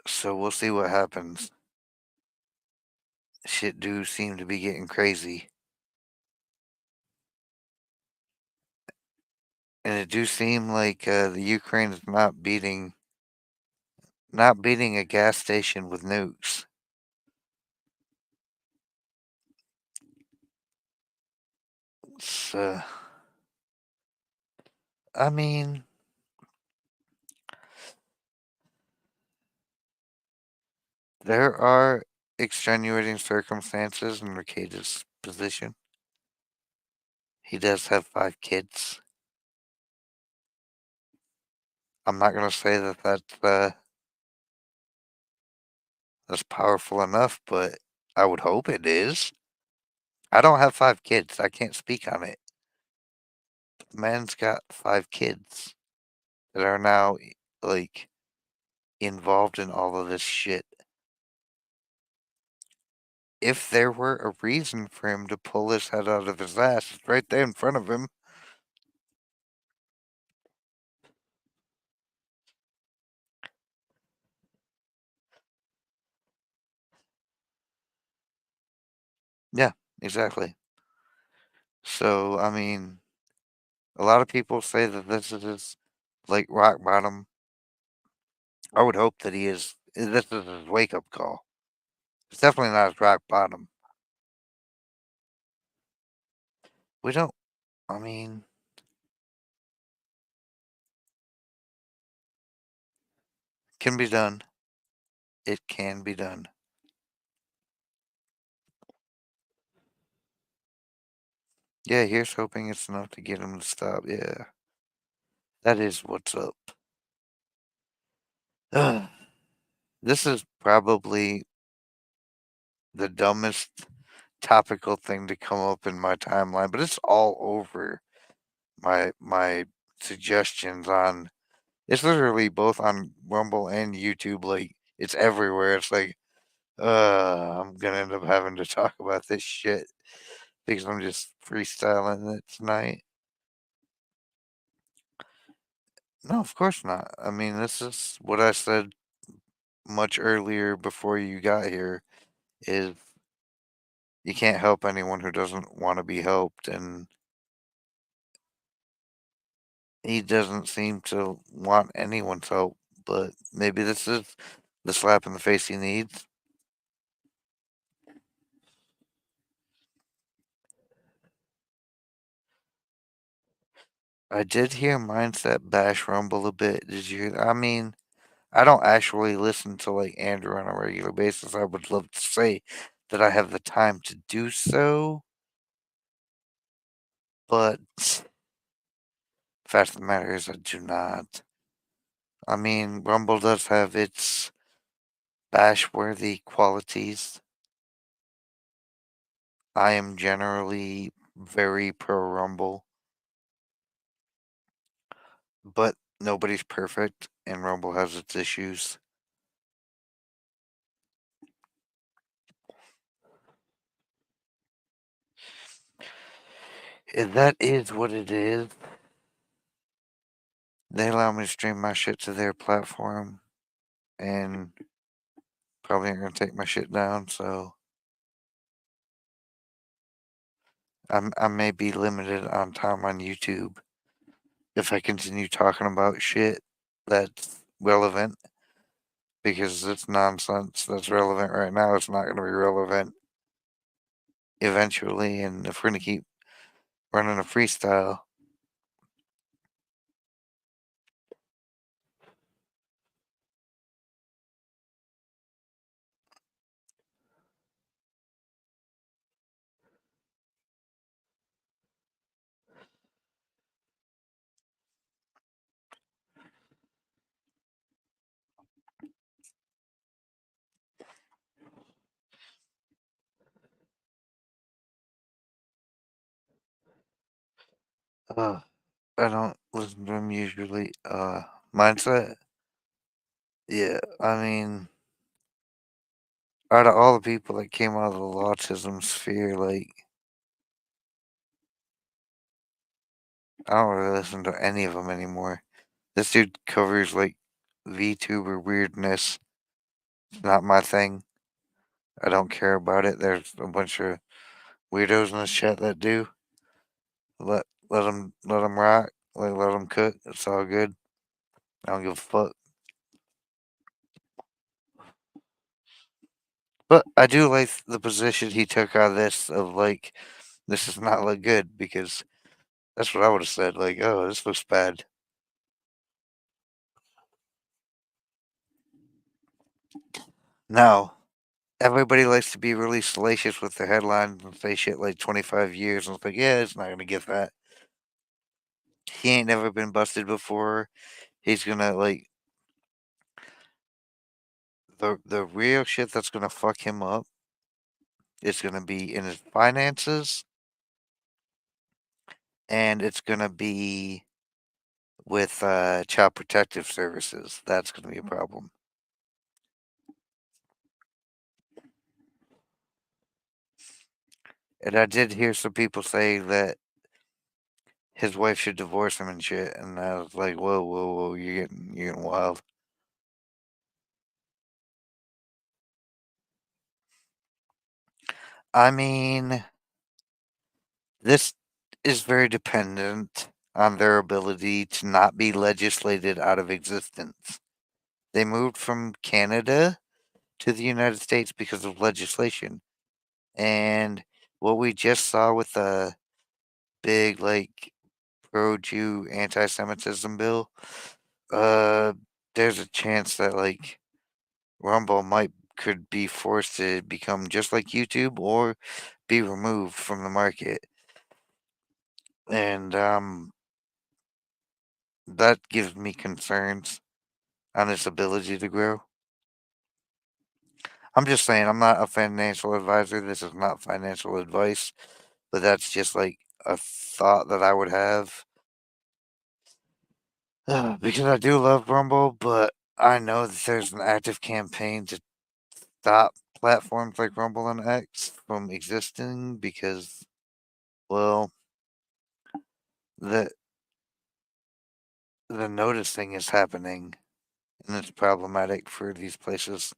so we'll see what happens. Shit do seem to be getting crazy, and it do seem like the Ukraine is not beating a gas station with nukes. So, I mean, there are extenuating circumstances in Mercator's position. He does have 5 kids. I'm not gonna say that that's powerful enough, but I would hope it is. I don't have 5 kids. I can't speak on it. The man's got 5 kids that are now like involved in all of this shit. If there were a reason for him to pull his head out of his ass, it's right there in front of him. Yeah, exactly. So, I mean, a lot of people say that this is his, like, rock bottom. I would hope that this is his wake up call. It's definitely not his rock bottom. We don't, I mean, can be done. It can be done. Yeah, here's hoping it's enough to get him to stop. Yeah, that is what's up. This is probably the dumbest topical thing to come up in my timeline, but it's all over my suggestions on It's literally both on Rumble and YouTube. Like it's everywhere. It's like, I'm gonna end up having to talk about this shit because I'm just freestyling it tonight. No, of course not. I mean, this is what I said much earlier before you got here. Is you can't help anyone who doesn't want to be helped, and he doesn't seem to want anyone's help. But maybe this is the slap in the face he needs. I did hear Mindset bash Rumble a bit. Did you? I mean, I don't actually listen to like Andrew on a regular basis. I would love to say that I have the time to do so, but fact of the matter is I do not. I mean, Rumble does have its bash-worthy qualities. I am generally very pro Rumble, but nobody's perfect, and Rumble has its issues. And that is what it is. They allow me to stream my shit to their platform, and probably aren't gonna take my shit down, so I may be limited on time on YouTube if I continue talking about shit that's relevant, because it's nonsense that's relevant right now. It's not going to be relevant eventually, and if we're going to keep running a freestyle, uh, I don't listen to them usually. Mindset, yeah. I mean, out of all the people that came out of the autism sphere, like I don't really listen to any of them anymore. This dude covers like VTuber weirdness. It's not my thing. I don't care about it. There's a bunch of weirdos in this chat that do. Let them rock. Let them cook. It's all good. I don't give a fuck. But I do like the position he took on this of like, this does not look good, because that's what I would have said. Like, oh, this looks bad. Now, everybody likes to be really salacious with their headlines and say shit like 25 years, and it's like, yeah, it's not gonna get that. He ain't never been busted before. He's gonna like the real shit that's gonna fuck him up is gonna be in his finances, and it's gonna be with child protective services. That's gonna be a problem. And I did hear some people say that his wife should divorce him and shit, and I was like, whoa, whoa, whoa, you're getting wild. I mean, this is very dependent on their ability to not be legislated out of existence. They moved from Canada to the United States because of legislation. And what we just saw with the big, like, pro Jew anti Semitism bill, uh, there's a chance that, like, Rumble might could be forced to become just like YouTube or be removed from the market. And that gives me concerns on its ability to grow. I'm just saying, I'm not a financial advisor. This is not financial advice, but that's just like a thought that I would have. Because I do love Rumble, but I know that there's an active campaign to stop platforms like Rumble and X from existing because, well, the the noticing is happening, and it's problematic for these places.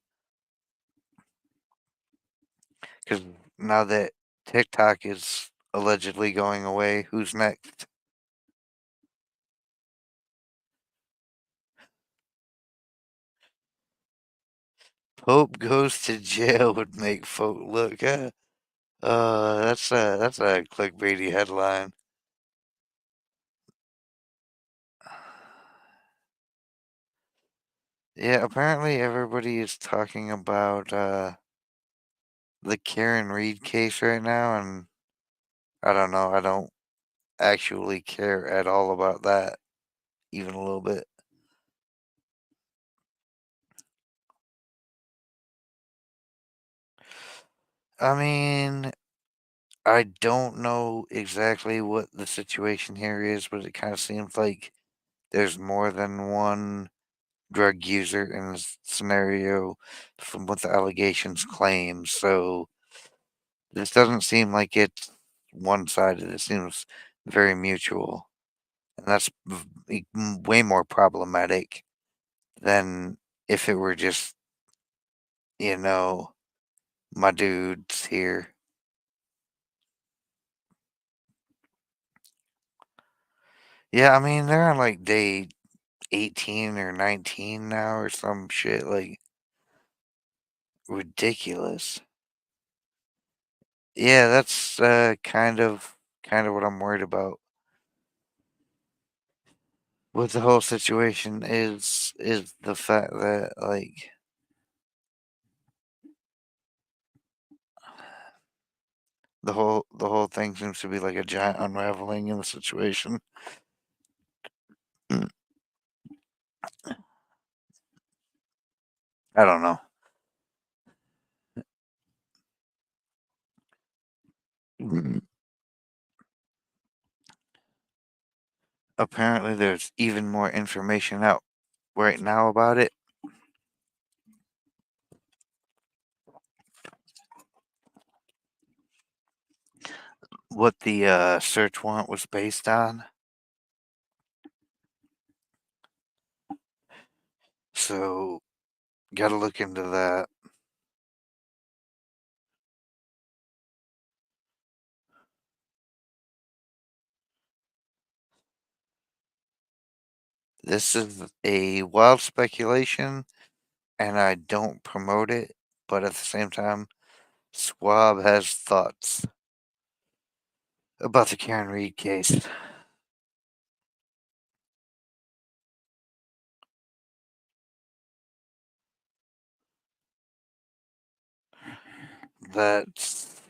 Because now that TikTok is allegedly going away, who's next? Pope goes to jail would make folk look. That's a clickbaity headline. Yeah, apparently everybody is talking about the Karen Reed case right now, and I don't know. I don't actually care at all about that, even a little bit. I mean, I don't know exactly what the situation here is, but it kind of seems like there's more than one drug user in this scenario from what the allegations claim. So this doesn't seem like it's one sided. It seems very mutual. And that's way more problematic than if it were just, you know, my dudes here. Yeah, I mean, they're on like day 18 or 19 now or some shit like ridiculous. Yeah, that's kind of what I'm worried about with the whole situation is the fact that like the whole thing seems to be like a giant unraveling in the situation. Mm, I don't know. Mm, Apparently, there's even more information out right now about it. What the search warrant was based on. So, gotta look into that. This is a wild speculation, and I don't promote it, but at the same time, Swab has thoughts about the Karen Reed case. That's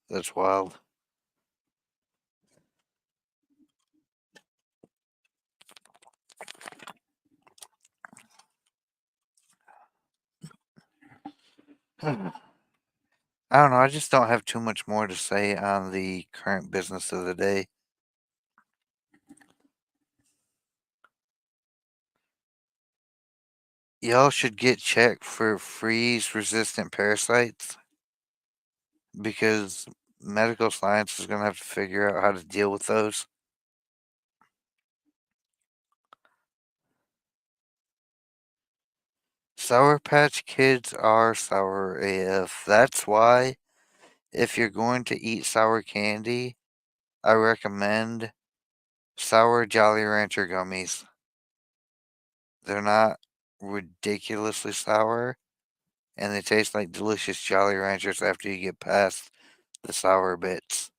that's wild. I don't know. I just don't have too much more to say on the current business of the day. Y'all should get checked for freeze resistant parasites because medical science is going to have to figure out how to deal with those. Sour Patch Kids are sour AF. That's why, if you're going to eat sour candy, I recommend sour Jolly Rancher gummies. They're not ridiculously sour, and they taste like delicious Jolly Ranchers after you get past the sour bits.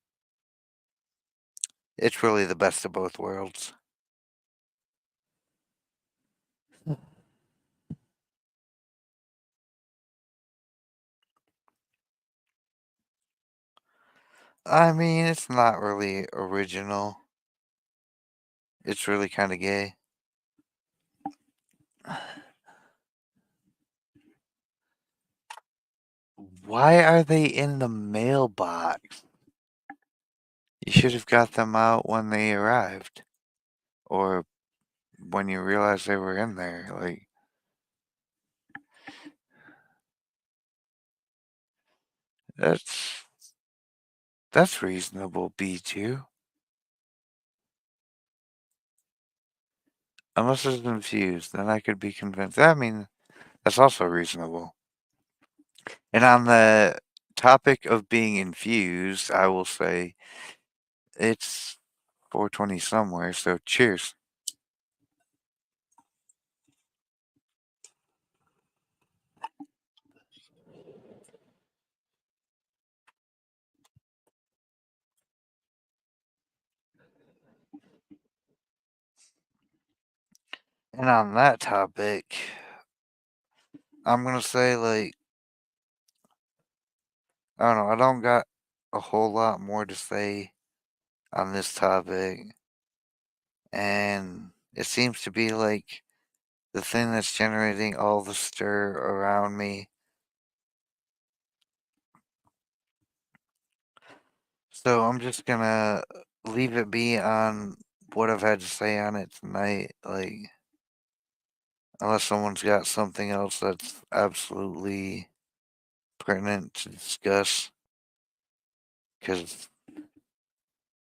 It's really the best of both worlds. I mean, it's not really original. It's really kind of gay. Why are they in the mailbox? You should have got them out when they arrived. Or when you realize they were in there. Like, that's that's reasonable, B2. Unless it's infused, then I could be convinced. I mean, that's also reasonable. And on the topic of being infused, I will say it's 420 somewhere, so cheers. And on that topic, I'm gonna say, like, I don't know, I don't got a whole lot more to say on this topic. And it seems to be like the thing that's generating all the stir around me. So I'm just gonna leave it be on what I've had to say on it tonight. Like, unless someone's got something else that's absolutely pertinent to discuss. Because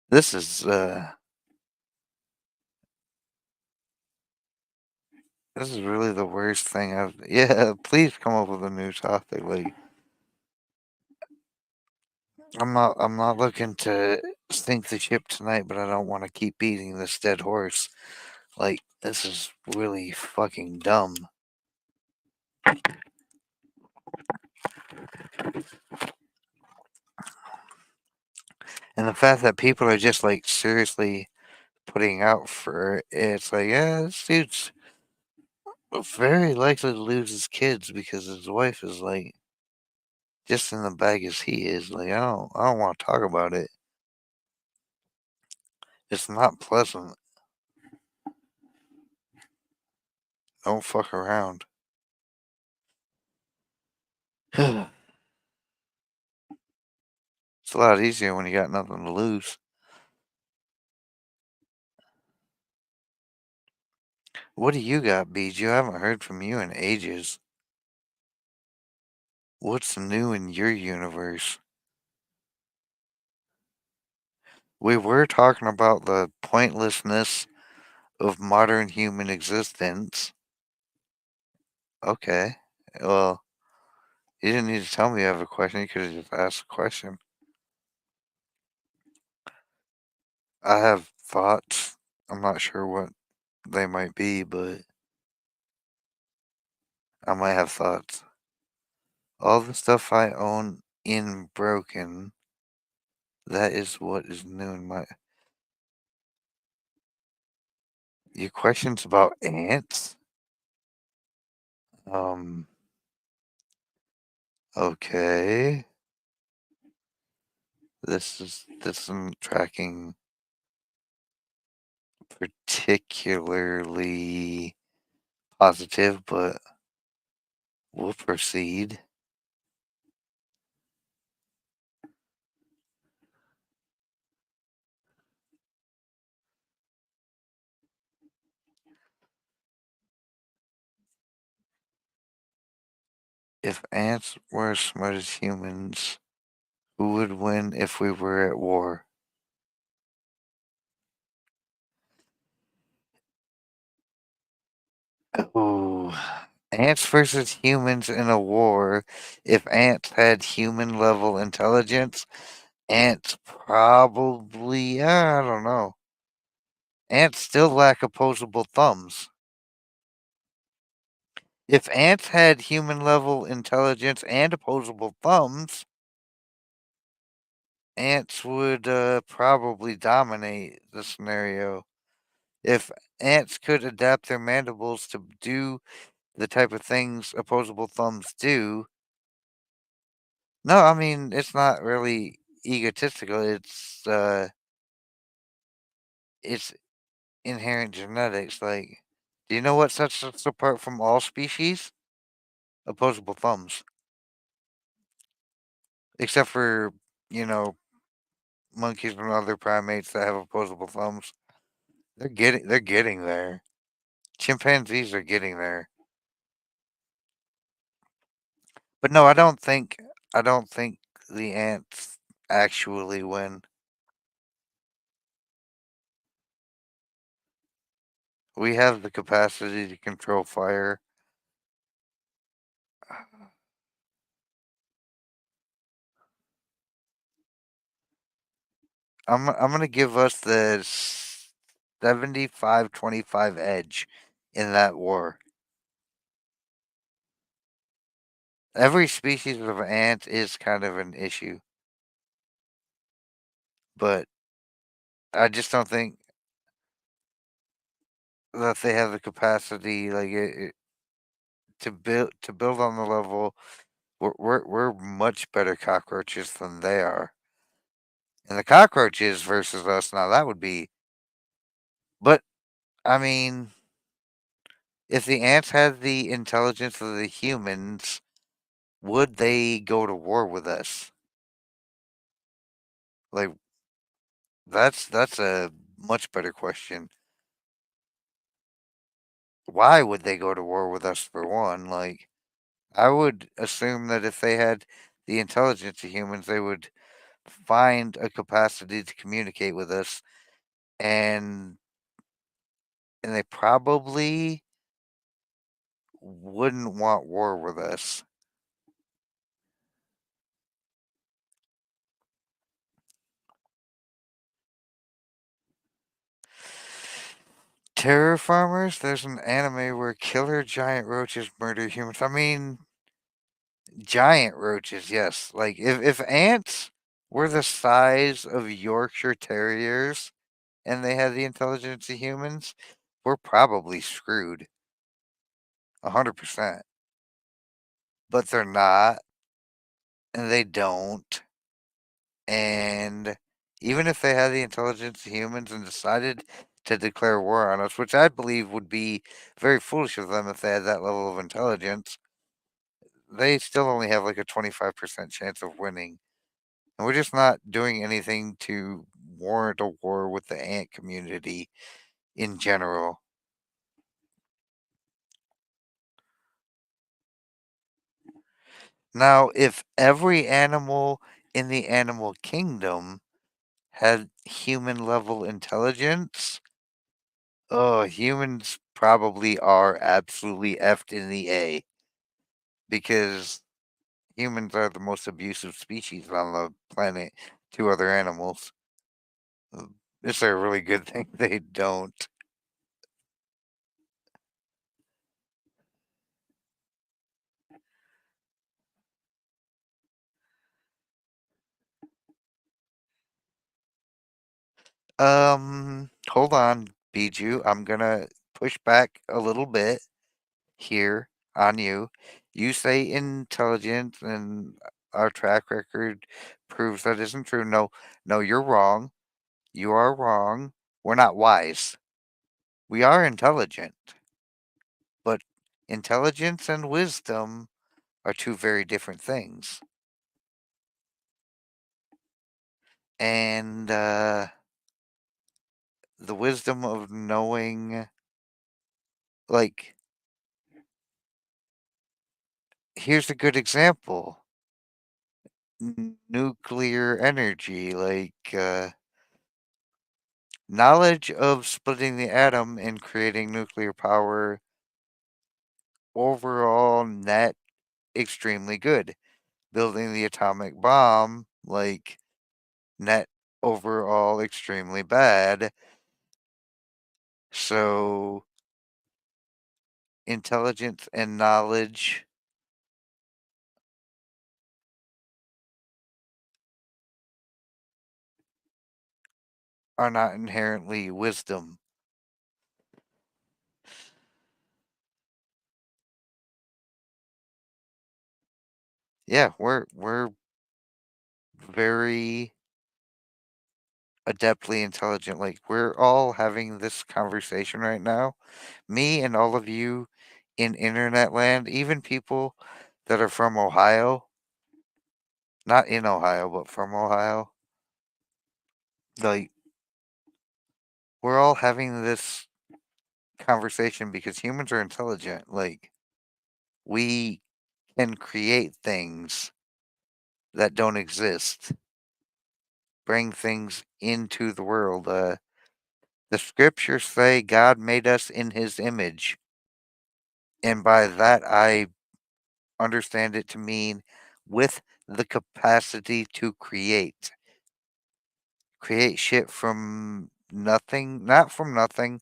this is, this is really the worst thing I've. Yeah, please come up with a new topic. Like, I'm not looking to sink the ship tonight, but I don't want to keep beating this dead horse. Like, this is really fucking dumb. And the fact that people are just like seriously putting out for it, it's like, yeah, this dude's very likely to lose his kids because his wife is like just in the bag as he is. Like, I don't want to talk about it. It's not pleasant. Don't fuck around. It's a lot easier when you got nothing to lose. What do you got, Bijou? I haven't heard from you in ages. What's new in your universe? We were talking about the pointlessness of modern human existence. Okay. Well, you didn't need to tell me you have a question. You could have just asked a question. I have thoughts. I'm not sure what they might be, but I might have thoughts. All the stuff I own in broken, that is what is new in my. Your question's about ants? Um, okay. This isn't tracking particularly positive, but we'll proceed. If ants were as smart as humans, who would win if we were at war? Ooh. Ants versus humans in a war. If ants had human level intelligence, ants probably, I don't know. Ants still lack opposable thumbs. If ants had human level intelligence and opposable thumbs, ants would probably dominate the scenario. If ants could adapt their mandibles to do the type of things opposable thumbs do, no, I mean it's not really egotistical. It's inherent genetics. Like, do you know what sets us apart from all species? Opposable thumbs, except for you know monkeys and other primates that have opposable thumbs. They're getting there. Chimpanzees are getting there. But no, I don't think the ants actually win. We have the capacity to control fire. I'm gonna give us the 75-25 edge in that war. Every species of ant is kind of an issue, but I just don't think that they have the capacity to build on the level. We're much better cockroaches than they are, and the cockroaches versus us now that would be. But I mean, if the ants had the intelligence of the humans, would they go to war with us? Like that's a much better question. Why would they go to war with us for one? Like I would assume that if they had the intelligence of humans, they would find a capacity to communicate with us, and they probably wouldn't want war with us. Terror farmers? There's an anime where killer giant roaches murder humans. I mean, giant roaches, yes. Like if ants were the size of Yorkshire Terriers and they had the intelligence of humans, we're probably screwed. 100%. But they're not, and they don't. And even if they had the intelligence of humans and decided to declare war on us, which I believe would be very foolish of them if they had that level of intelligence, they still only have like a 25% chance of winning. And we're just not doing anything to warrant a war with the ant community in general. Now, if every animal in the animal kingdom had human level intelligence, oh, humans probably are absolutely effed in the A because humans are the most abusive species on the planet to other animals. It's a really good thing they don't. Hold on, Bijou. I'm gonna push back a little bit here on you. You say intelligence, and our track record proves that isn't true. No, no, you're wrong. You are wrong. We're not wise. We are intelligent, but intelligence and wisdom are two very different things. And the wisdom of knowing, like, here's a good example: nuclear energy, knowledge of splitting the atom and creating nuclear power, overall net extremely good. Building the atomic bomb, like, net overall extremely bad. So intelligence and knowledge are not inherently wisdom. Yeah, we're very adeptly intelligent. Like we're all having this conversation right now. Me and all of you in internet land, even people that are from Ohio, not in Ohio, but from Ohio. Like we're all having this conversation because humans are intelligent. Like, we can create things that don't exist, bring things into the world. The scriptures say God made us in his image. And by that, I understand it to mean with the capacity to create shit from nothing, not from nothing,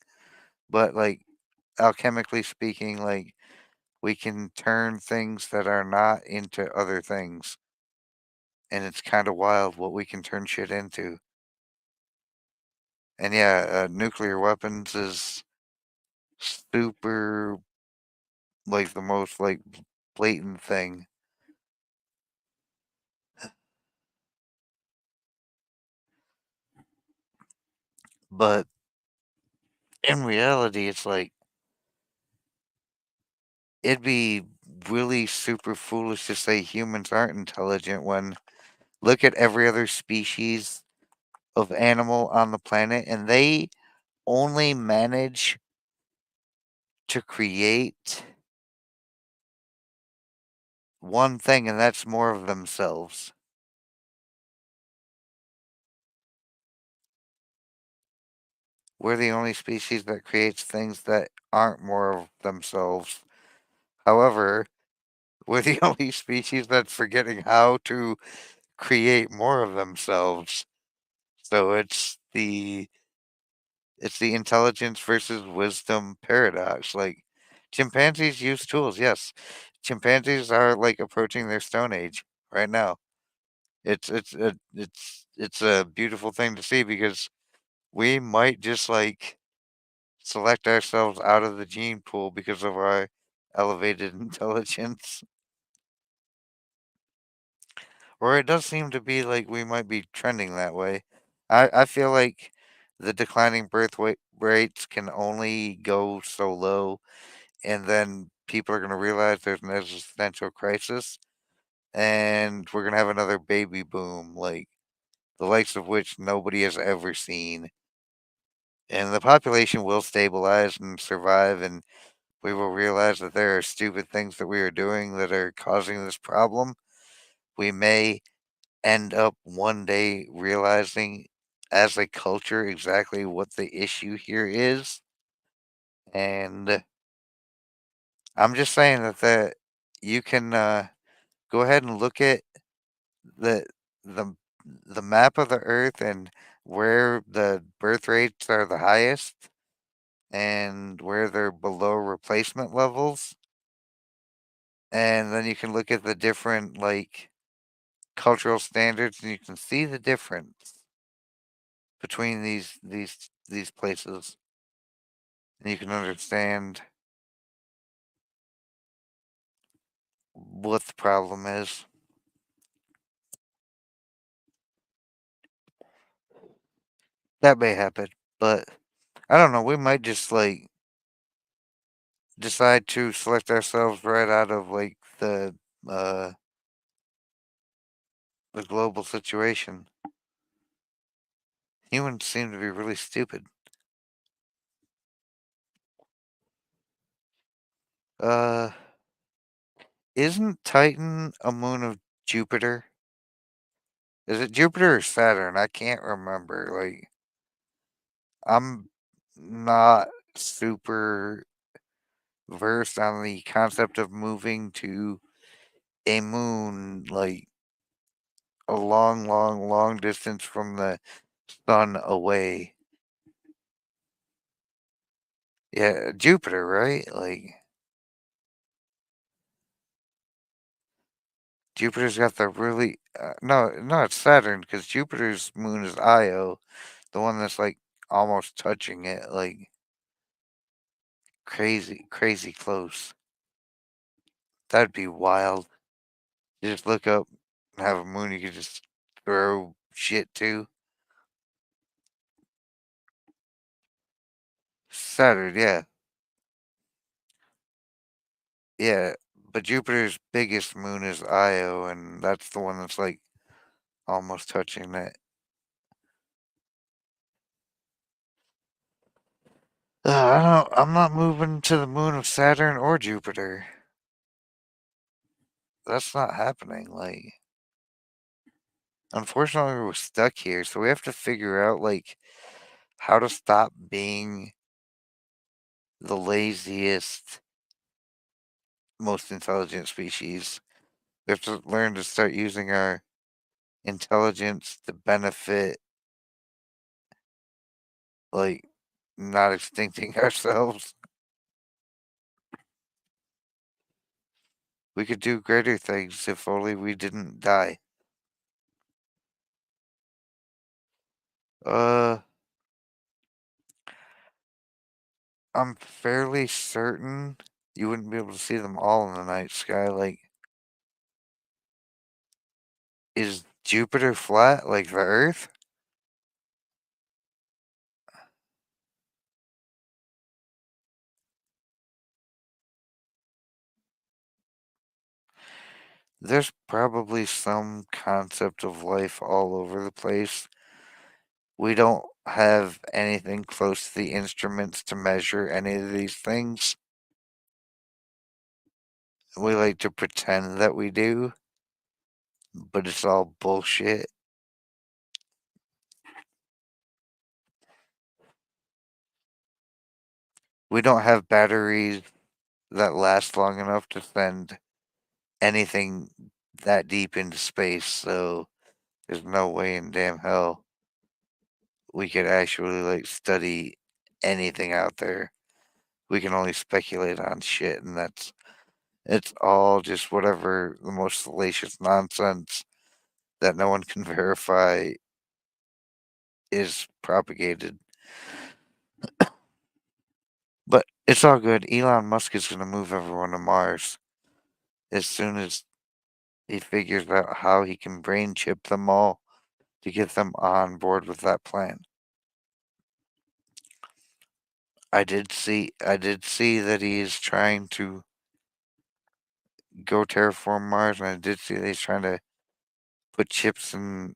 but like alchemically speaking, like we can turn things that are not into other things. And it's kind of wild what we can turn shit into. And yeah, nuclear weapons is super, like, the most, like, blatant thing. But in reality, it's like, it'd be really super foolish to say humans aren't intelligent when look at every other species of animal on the planet and they only manage to create one thing, and that's more of themselves. We're the only species that creates things that aren't more of themselves. However, we're the only species that's forgetting how to create more of themselves. So it's the intelligence versus wisdom paradox. Like, chimpanzees use tools, yes. Chimpanzees are like approaching their stone age right now. It's a beautiful thing to see because we might just like select ourselves out of the gene pool because of our elevated intelligence. Or it does seem to be like we might be trending that way. I feel like the declining rates can only go so low, and then people are going to realize there's an existential crisis, and we're going to have another baby boom, like the likes of which nobody has ever seen. And the population will stabilize and survive, and we will realize that there are stupid things that we are doing that are causing this problem. We may end up one day realizing as a culture exactly what the issue here is. And I'm just saying that you can go ahead and look at the the the map of the earth and where the birth rates are the highest and where they're below replacement levels. And then you can look at the different like cultural standards and you can see the difference between these places. And you can understand what the problem is. That may happen, but I don't know. We might just like decide to select ourselves right out of like uh the global situation. Humans seem to be really stupid. Uh, isn't Titan a moon of Jupiter? Is it Jupiter or Saturn? I can't remember. Like, I'm not super versed on the concept of moving to a moon like a long, long, long distance from the sun away. Yeah, Jupiter, right? Like, Jupiter's got the really no, no, it's Saturn because Jupiter's moon is Io, the one that's like almost touching it, like crazy, crazy close. That'd be wild. You just look up and have a moon you could just throw shit to. Saturn, yeah, yeah. But Jupiter's biggest moon is Io, and that's the one that's like almost touching it. I'm not moving to the moon of Saturn or Jupiter. That's not happening. Like, unfortunately, we're stuck here, so we have to figure out like how to stop being the laziest, most intelligent species. We have to learn to start using our intelligence to benefit, like, not extincting ourselves. We could do greater things if only we didn't die. Uh, I'm fairly certain you wouldn't be able to see them all in the night sky. Like, is Jupiter flat like the Earth? There's probably some concept of life all over the place. We don't have anything close to the instruments to measure any of these things. We like to pretend that we do, but it's all bullshit. We don't have batteries that last long enough to send anything that deep into space, so there's no way in damn hell we could actually like study anything out there. We can only speculate on shit, and it's all just whatever the most salacious nonsense that no one can verify is propagated. But it's all good. Elon Musk is going to move everyone to Mars as soon as he figures out how he can brain chip them all to get them on board with that plan. I did see that he is trying to go terraform Mars, and I did see that he's trying to put chips in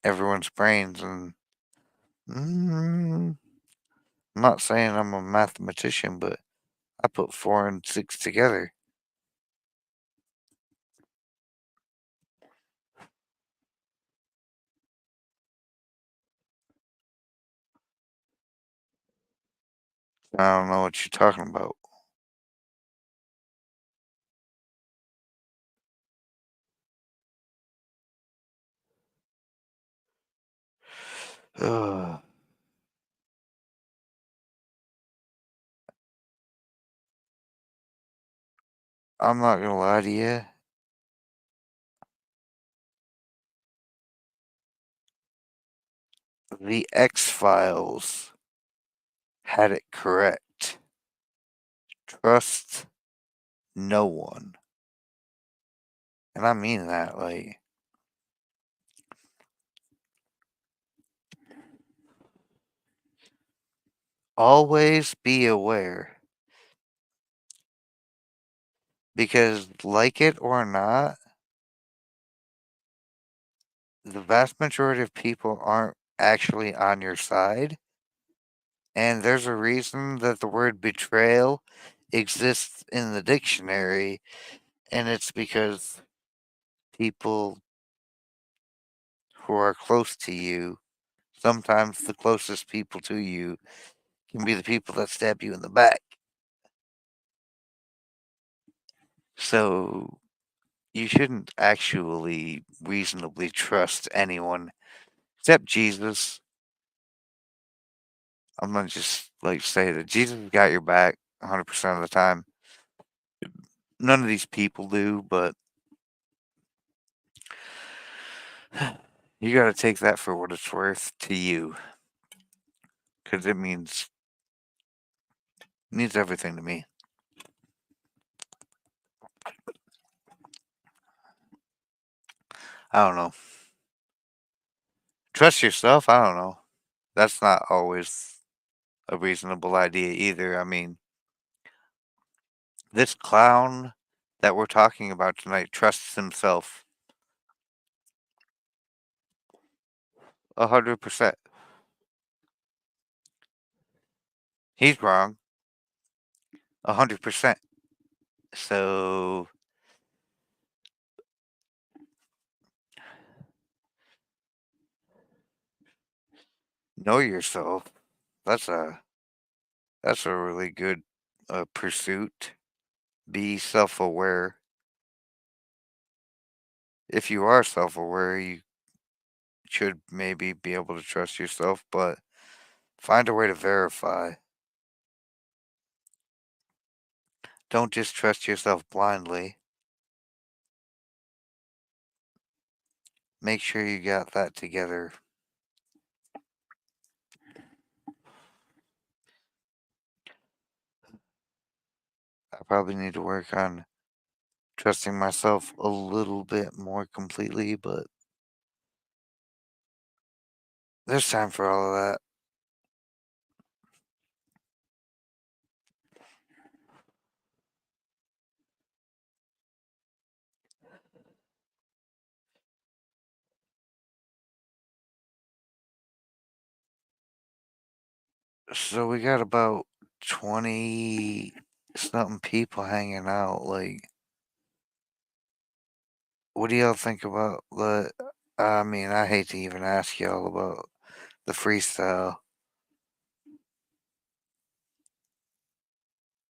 everyone's brains. And I'm not saying I'm a mathematician, but I put 4 and 6 together. I don't know what you're talking about. Ugh. I'm not gonna lie to you. The X Files had it correct. Trust no one. And I mean that, like, always be aware. Because, like it or not, the vast majority of people aren't actually on your side. And there's a reason that the word betrayal exists in the dictionary, and it's because people who are close to you, sometimes the closest people to you, can be the people that stab you in the back. So you shouldn't actually reasonably trust anyone except Jesus. I'm gonna just like say that Jesus got your back 100% of the time. None of these people do, but you got to take that for what it's worth to you, because it means everything to me. I don't know. Trust yourself. I don't know. That's not always a reasonable idea either. I mean, this clown that we're talking about tonight trusts himself 100%. He's wrong, 100%. So know yourself. That's a that's a really good pursuit. Be self-aware. If you are self-aware, you should maybe be able to trust yourself, but find a way to verify. Don't just trust yourself blindly. Make sure you got that together. I probably need to work on trusting myself a little bit more completely, but there's time for all of that. So we got about 20 something people hanging out. Like, what do y'all think about the? I mean, I hate to even ask y'all about the freestyle.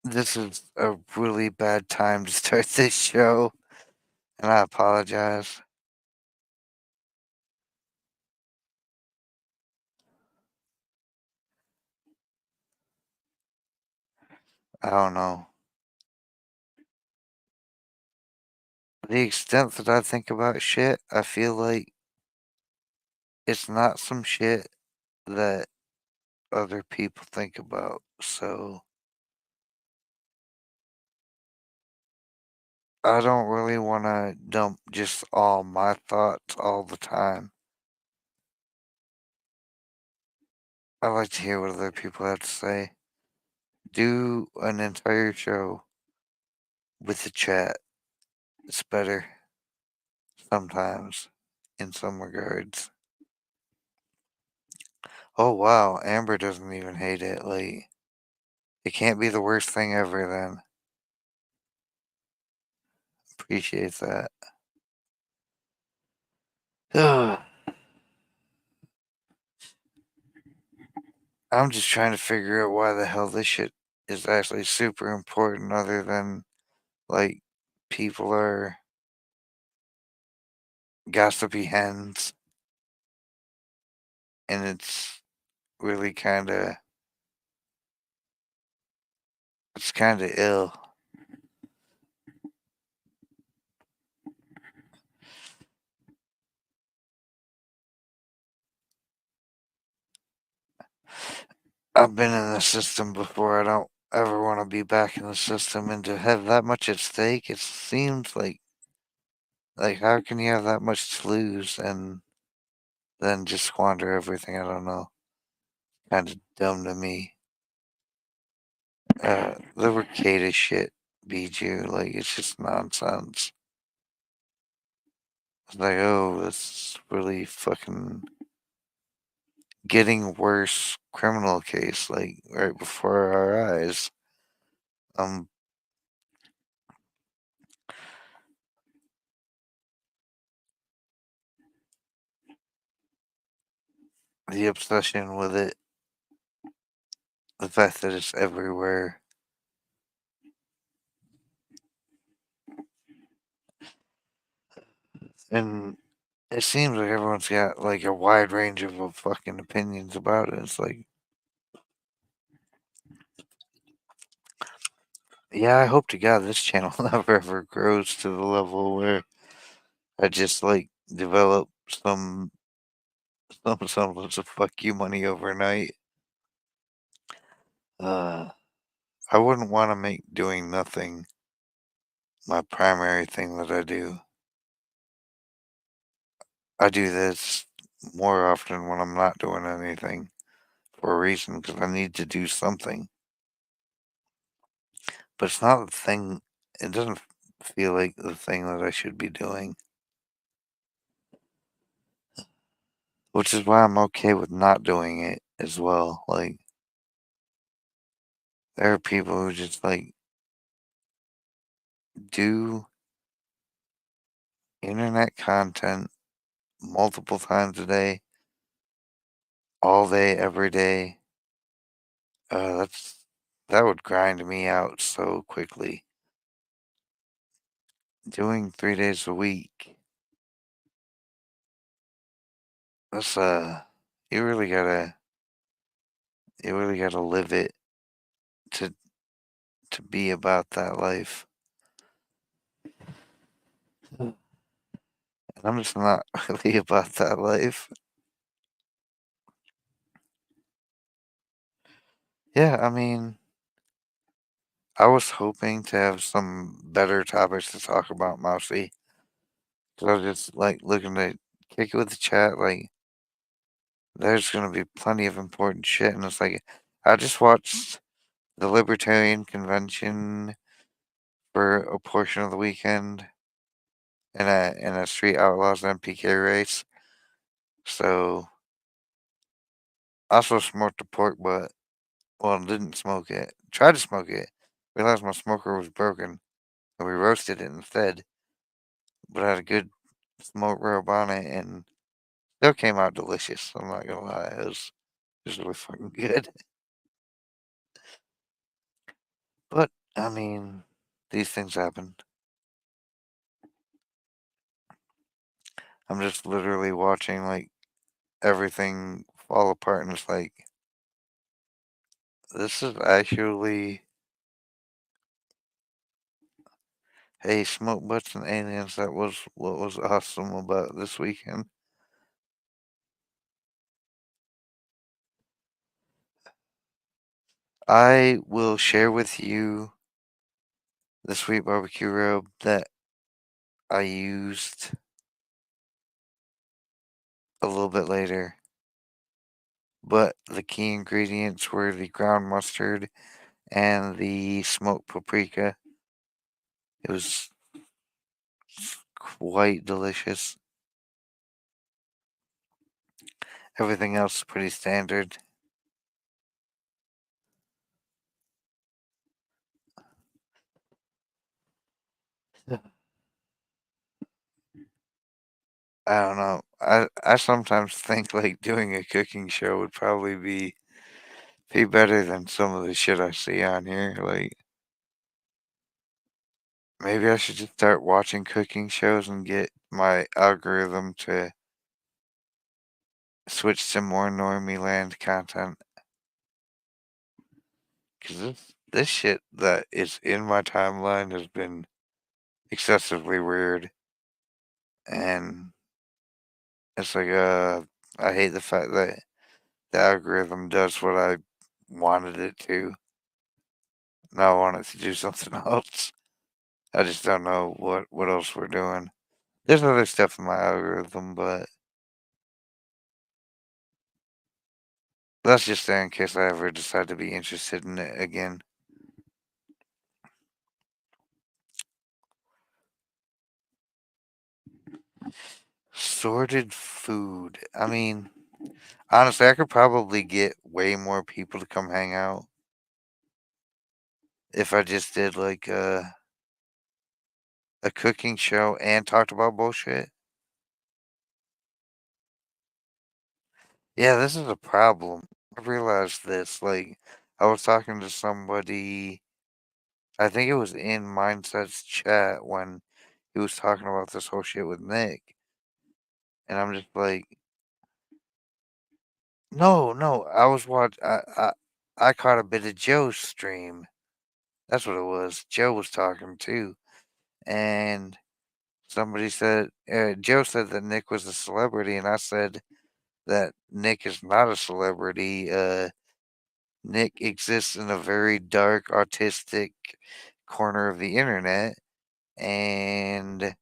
This is a really bad time to start this show, and I apologize. I don't know. The extent that I think about shit, I feel like it's not some shit that other people think about. So I don't really want to dump just all my thoughts all the time. I like to hear what other people have to say. Do an entire show with the chat. It's better sometimes in some regards. Oh wow, Amber doesn't even hate it. Like, it can't be the worst thing ever then. Appreciate that. I'm just trying to figure out why the hell this shit is actually super important other than like people are gossipy hens and it's really kinda ill. I've been in the system before. I don't ever want to be back in the system, and to have that much at stake, it seems like how can you have that much to lose and then just squander everything? I don't know. Kind of dumb to me. The Ricada shit, Bijou, like it's just nonsense. It's like, oh, it's really fucking getting worse criminal case, like right before our eyes. Um, the obsession with it, the fact that it's everywhere. And it seems like everyone's got like a wide range of fucking opinions about it. It's like, yeah, I hope to God this channel never ever grows to the level where I just like develop some semblance of fuck you money overnight. Uh, I wouldn't want to make doing nothing my primary thing that I do. I do this more often when I'm not doing anything for a reason because I need to do something. But it's not the thing, it doesn't feel like the thing that I should be doing. Which is why I'm okay with not doing it as well. Like, There are people who just like do internet content multiple times a day, all day, every day. That would grind me out so quickly. Doing 3 days a week, that's you really gotta you really gotta live it to to be about that life. And I'm just not really about that life. Yeah, I mean, I was hoping to have some better topics to talk about, Mousy. So I was just like looking to kick it with the chat. Like, there's gonna be plenty of important shit, and it's like I just watched the Libertarian Convention for a portion of the weekend in a Street Outlaws MPK race. So I also smoked the pork butt. Well, didn't smoke it. Tried to smoke it. Realized my smoker was broken, and we roasted it instead. But I had a good smoke rub on it, and still came out delicious. I'm not gonna lie, it was really fucking good. But I mean, these things happen. I'm just literally watching like everything fall apart, and it's like this is actually hey, smoke butts and aliens. That was what was awesome about this weekend. I will share with you the sweet barbecue rub that I used a little bit later. But the key ingredients were the ground mustard and the smoked paprika. It was quite delicious. Everything else is pretty standard. I don't know. I sometimes think like doing a cooking show would probably be better than some of the shit I see on here. Like maybe I should just start watching cooking shows and get my algorithm to switch to more normie land content. Cause this shit that is in my timeline has been excessively weird, and it's like I hate the fact that the algorithm does what I wanted it to. Now I want it to do something else. I just don't know what else we're doing. There's other stuff in my algorithm, but that's just there in case I ever decide to be interested in it again. Sorted food. I mean, honestly, I could probably get way more people to come hang out if I just did like a cooking show and talked about bullshit. Yeah, this is a problem. I realized this. Like, I was talking to somebody, I think it was in Mindset's chat when he was talking about this whole shit with Nick. And I'm just like, no, no, I was I caught a bit of Joe's stream. That's what it was. Joe was talking too. And somebody said, Joe said that Nick was a celebrity. And I said that Nick is not a celebrity. Nick exists in a very dark, autistic corner of the internet, and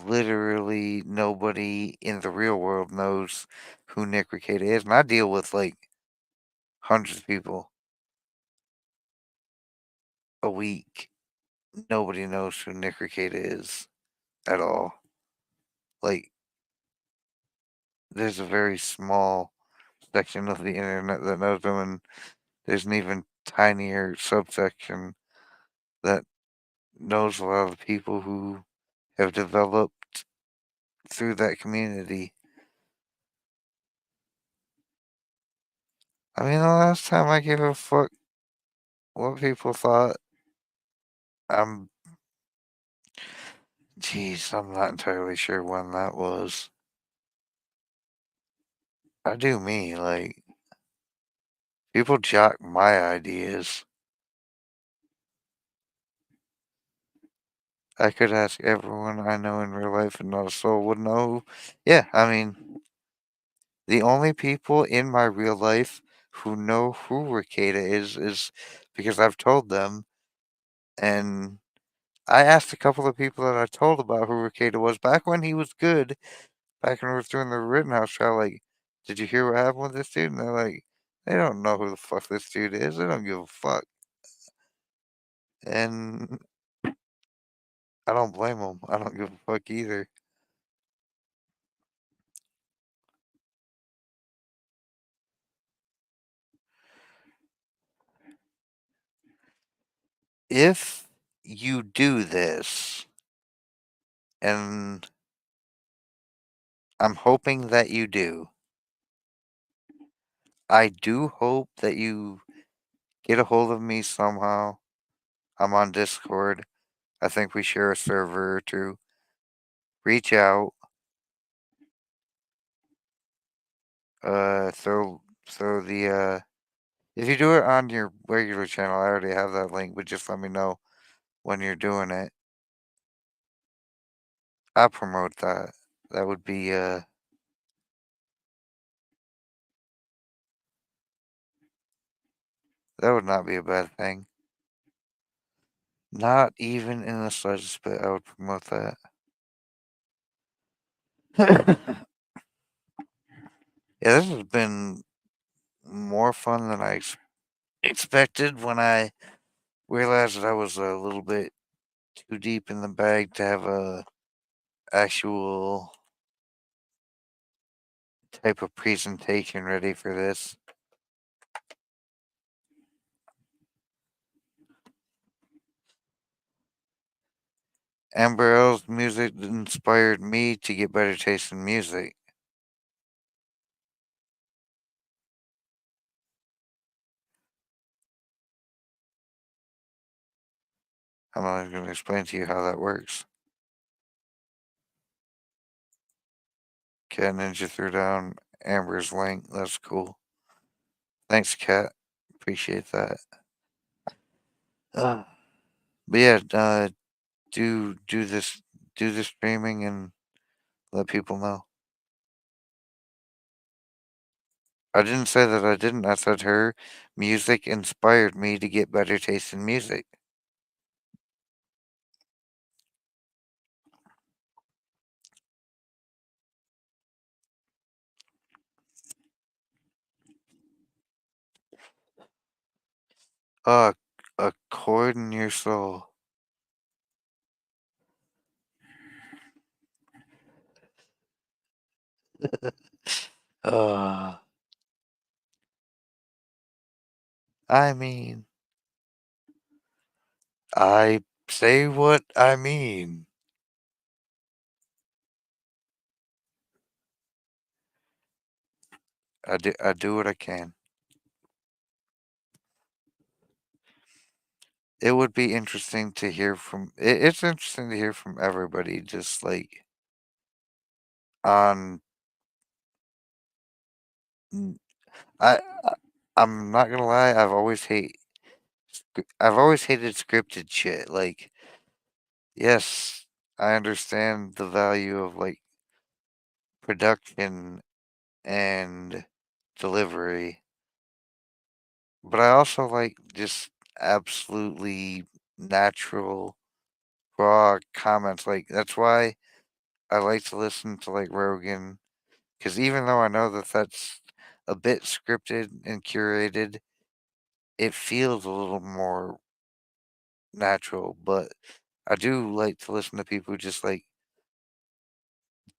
literally nobody in the real world knows who Nick Rekieta is. And I deal with like hundreds of people a week. Nobody knows who Nick Rekieta is at all. Like, there's a very small section of the internet that knows them, and there's an even tinier subsection that knows a lot of people who have developed through that community. I mean, the last time I gave a fuck what people thought, I'm, jeez, I'm not entirely sure when that was. I do me, like, people jock my ideas. I could ask everyone I know in real life and not a soul would know. Yeah, I mean, the only people in my real life who know who Ricada is because I've told them, and I asked a couple of people that I told about who Ricada was back when he was good, back when we were doing the Rittenhouse trial, like, did you hear what happened with this dude? And they're like, they don't know who the fuck this dude is. They don't give a fuck. And I don't blame them. I don't give a fuck either. If you do this, and I'm hoping that you do, I do hope that you get a hold of me somehow. I'm on Discord. I think we share a server or two. Reach out. Throw the if you do it on your regular channel, I already have that link, but just let me know when you're doing it. I'll promote that. That would be that would not be a bad thing. Not even in the slightest bit I would promote that. Yeah, this has been more fun than I expected when I realized that I was a little bit too deep in the bag to have a actual type of presentation ready for this. Amber L's music inspired me to get better taste in music. I'm not even going to explain to you how that works. Cat Ninja threw down Amber's link. That's cool. Thanks, Cat. Appreciate that. But yeah, do this streaming and let people know. I didn't say that I didn't. I said her music inspired me to get better taste in music. Uh, a chord in your soul. uh, I mean, I say what I mean. I do what I can. It would be interesting to hear from. It's interesting to hear from everybody, just like on. n- I I'm not gonna lie. I've always hated scripted shit. Like, yes, I understand the value of like production and delivery, but I also like just absolutely natural, raw comments. Like, that's why I like to listen to like Rogan, because even though I know that that's a bit scripted and curated, it feels a little more natural. But I do like to listen to people who just like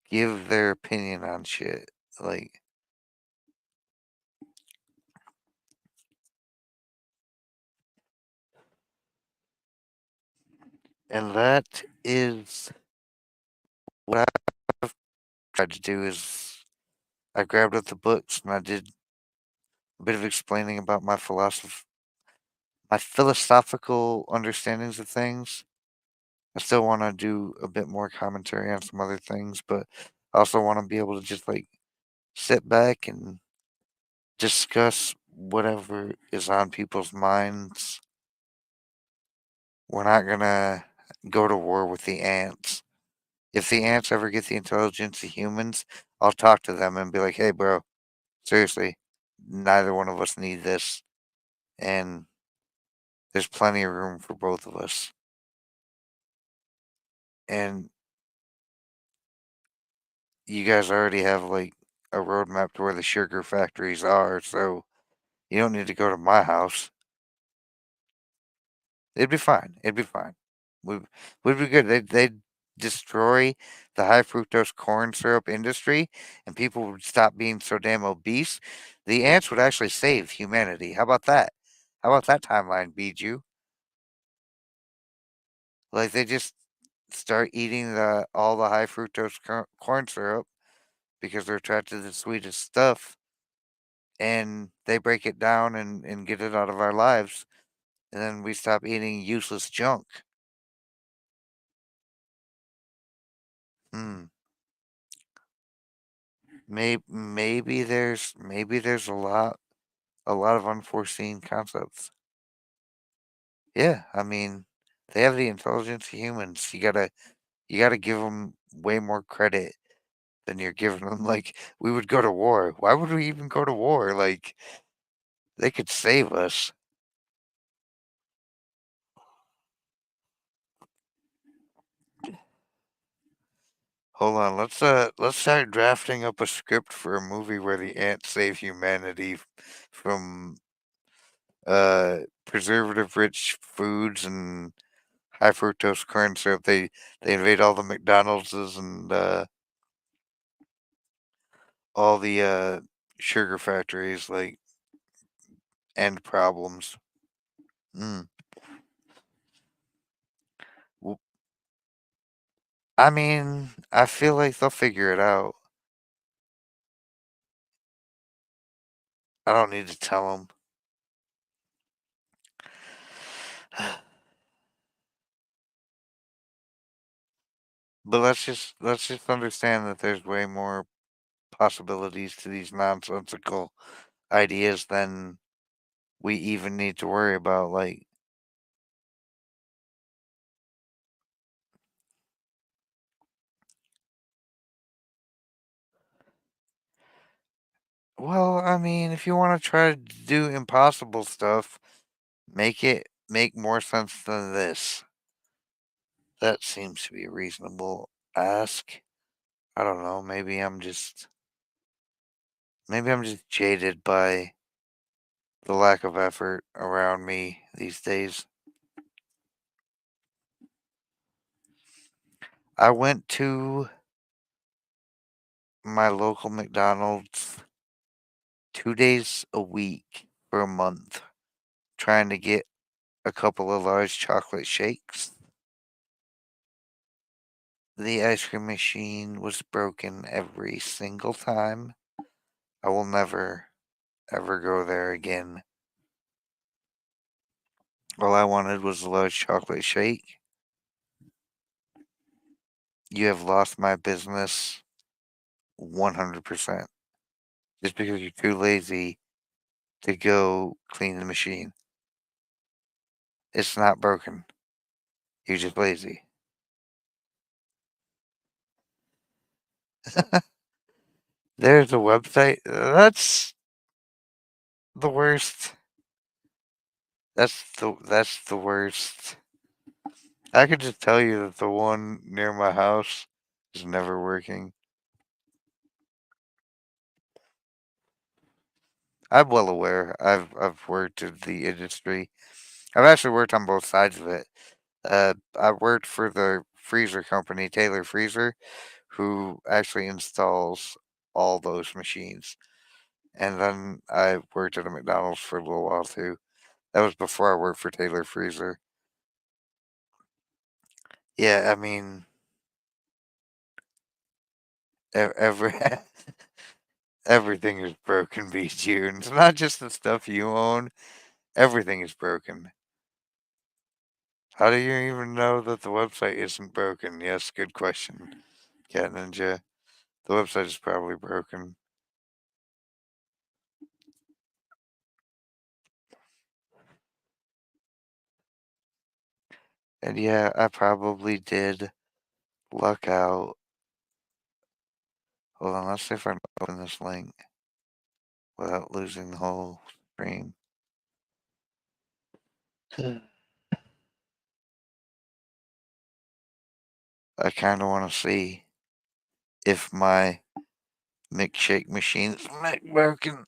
give their opinion on shit. Like, And that is what I've tried to do is I grabbed up the books and I did a bit of explaining about my philosophical understandings of things. I still want to do a bit more commentary on some other things, but I also want to be able to just like sit back and discuss whatever is on people's minds. We're not gonna go to war with the ants. If the ants ever get the intelligence of humans, I'll talk to them and be like, "Hey, bro, seriously, neither one of us need this, and there's plenty of room for both of us." And you guys already have like a roadmap to where the sugar factories are, so you don't need to go to my house. It'd be fine. It'd be fine. We would be good. They'd destroy the high fructose corn syrup industry, and people would stop being so damn obese. The ants would actually save humanity. How about that? How about that timeline, Bijou? Like they just start eating all the high fructose corn syrup because they're attracted to the sweetest stuff, and they break it down and get it out of our lives, and then we stop eating useless junk. Hmm. Maybe there's a lot of unforeseen concepts. Yeah, I mean, they have the intelligence of humans. You gotta give them way more credit than you're giving them. Like we would go to war. Why would we even go to war? Like they could save us. Hold on, let's start drafting up a script for a movie where the ants save humanity from preservative rich foods and high fructose corn syrup. They invade all the McDonald's and all the sugar factories, like end problems. Mm. W- I mean, I feel like they'll figure it out. I don't need to tell them. But let's just understand that there's way more possibilities to these nonsensical ideas than we even need to worry about. Like, well, I mean, if you want to try to do impossible stuff, make more sense than this. That seems to be a reasonable ask. I don't know. Maybe I'm just jaded by the lack of effort around me these days. I went to my local McDonald's 2 days a week for a month, trying to get a couple of large chocolate shakes. The ice cream machine was broken every single time. I will never, ever go there again. All I wanted was a large chocolate shake. You have lost my business 100%. Just because you're too lazy to go clean the machine. It's not broken. You're just lazy. There's a website. That's the worst. That's the worst. I could just tell you that the one near my house is never working. I'm well aware. I've worked in the industry. I've actually worked on both sides of it. I worked for the freezer company, Taylor Freezer, who actually installs all those machines. And then I worked at a McDonald's for a little while too. That was before I worked for Taylor Freezer. Yeah, I mean, every everything is broken, BG. And it's not just the stuff you own. Everything is broken. How do you even know that the website isn't broken? Yes, good question, Cat Ninja. The website is probably broken. And yeah, I probably did luck out. Hold on, let's see if I can open this link without losing the whole stream. I kind of want to see if my milkshake machine's broken.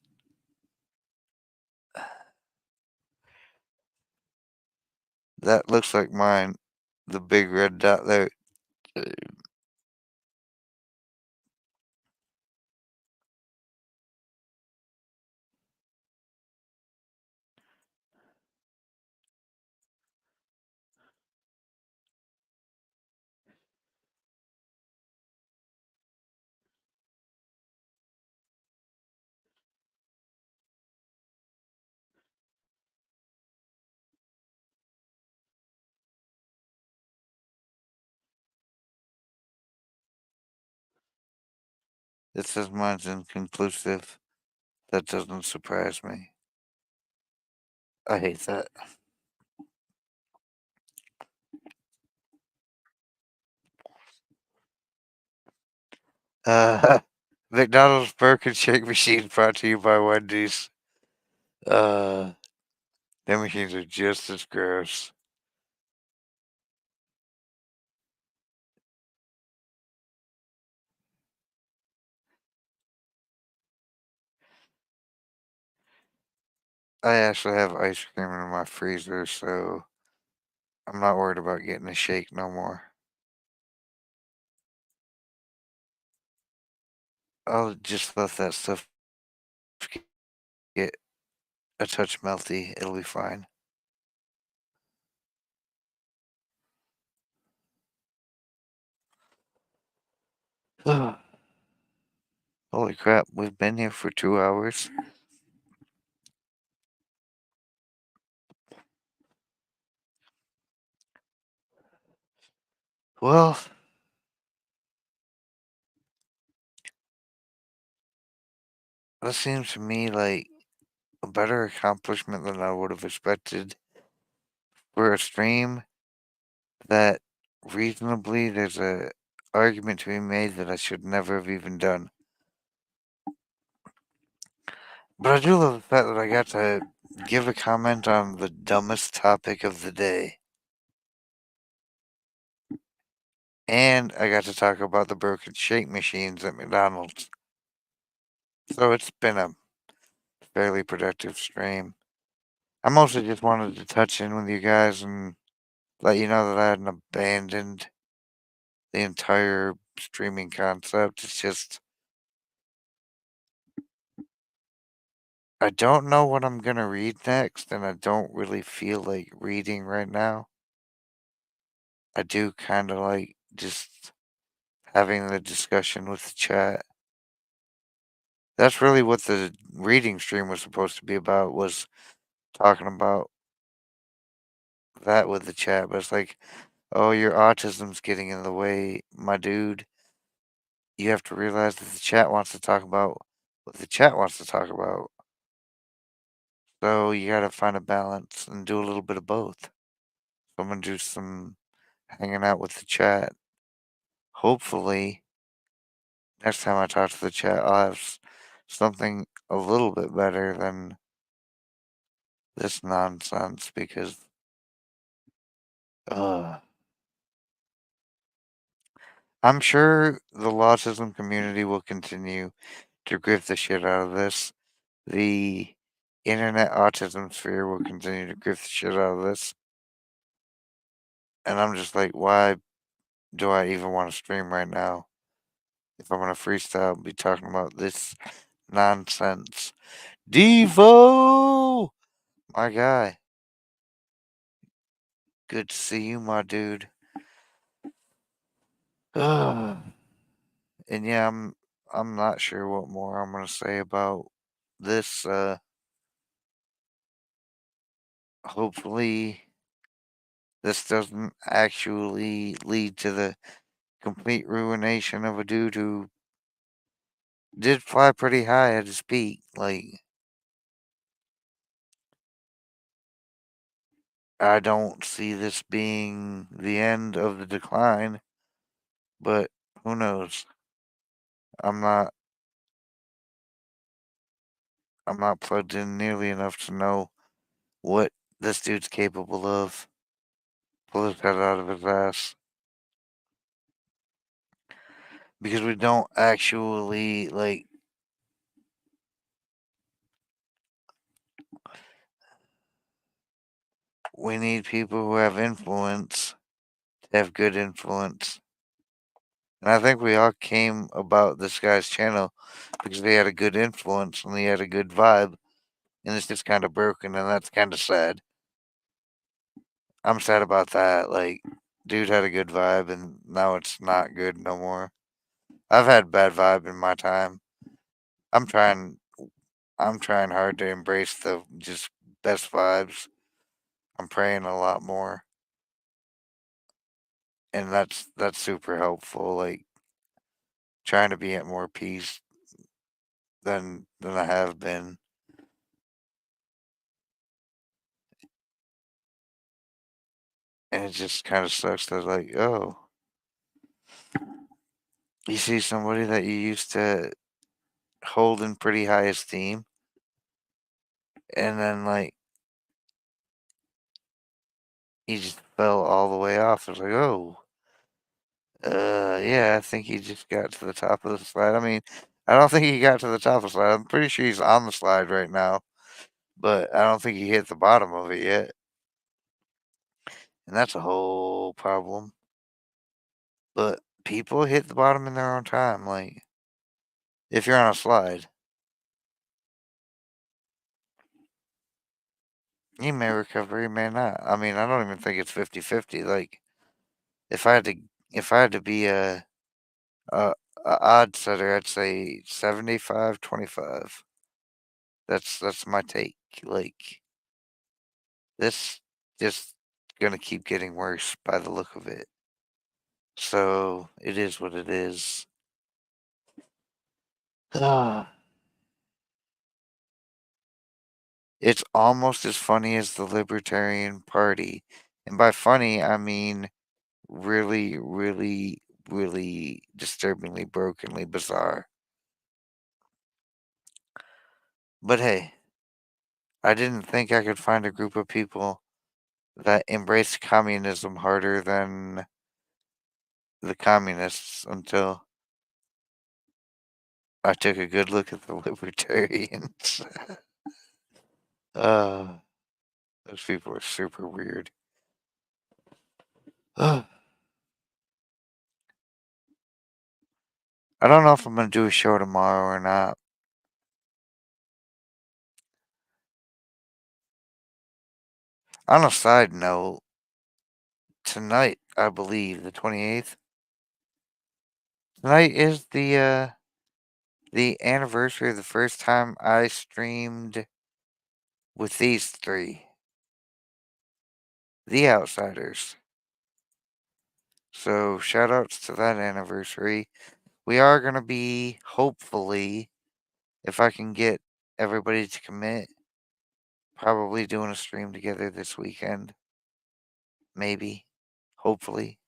That looks like mine. The big red dot there. It says mine's inconclusive. That doesn't surprise me. I hate that. Uh, McDonald's Burger Shake Machine brought to you by Wendy's. Their machines are just as gross. I actually have ice cream in my freezer, so I'm not worried about getting a shake no more. I'll just let that stuff get a touch melty. It'll be fine. Holy crap, we've been here for 2 hours. Well, that seems to me like a better accomplishment than I would have expected for a stream that reasonably there's a argument to be made that I should never have even done. But I do love the fact that I got to give a comment on the dumbest topic of the day. And I got to talk about the broken shake machines at McDonald's. So it's been a fairly productive stream. I mostly just wanted to touch in with you guys and let you know that I hadn't abandoned the entire streaming concept. It's just I don't know what I'm gonna read next, and I don't really feel like reading right now. I do kind of like just having the discussion with the chat. That's really what the reading stream was supposed to be about, was talking about that with the chat. But it's like, oh, your autism's getting in the way, my dude. You have to realize that the chat wants to talk about what the chat wants to talk about. So you gotta find a balance and do a little bit of both. So I'm gonna do some hanging out with the chat. Hopefully, next time I talk to the chat, I'll have something a little bit better than this nonsense because, uh, I'm sure the autism community will continue to grip the shit out of this. The internet autism sphere will continue to grip the shit out of this. And I'm just like, why do I even want to stream right now? If I'm gonna freestyle and be talking about this nonsense. Devo! My guy. Good to see you, my dude. And yeah, I'm not sure what more I'm gonna say about this. Hopefully this doesn't actually lead to the complete ruination of a dude who did fly pretty high at his peak. Like, I don't see this being the end of the decline, but who knows? I'm not I'm not plugged in nearly enough to know what this dude's capable of. Pull his head out of his ass. Because we don't actually like we need people who have influence to have good influence. And I think we all came about this guy's channel because they had a good influence and he had a good vibe. And it's just kind of broken, and that's kind of sad. I'm sad about that. Like, dude had a good vibe, and now it's not good no more. I've had bad vibe in my time. I'm trying. I'm trying hard to embrace the just best vibes. I'm praying a lot more, and that's super helpful. Like trying to be at more peace than I have been. And it just kind of sucks that like, oh, you see somebody that you used to hold in pretty high esteem, and then like he just fell all the way off. It's like, oh, yeah, I think he just got to the top of the slide. I mean, I don't think he got to the top of the slide. I'm pretty sure he's on the slide right now, but I don't think he hit the bottom of it yet. And that's a whole problem. But people hit the bottom in their own time. Like, if you're on a slide, you may recover, you may not. I mean, I don't even think it's 50-50. Like, if I had to, if I had to be a, a odd setter, I'd say 75-25. That's my take. Like this just gonna keep getting worse by the look of it. So it is what it is. It's almost as funny as the Libertarian Party. And by funny, I mean really, really, really disturbingly, brokenly bizarre. But hey, I didn't think I could find a group of people that embraced communism harder than the communists until I took a good look at the libertarians. uh, those people are super weird. I don't know if I'm going to do a show tomorrow or not. On a side note, tonight, I believe, the 28th, tonight is the anniversary of the first time I streamed with these three, the Outsiders. So shout outs to that anniversary. We are going to be, hopefully, if I can get everybody to commit, probably doing a stream together this weekend. Maybe. Hopefully.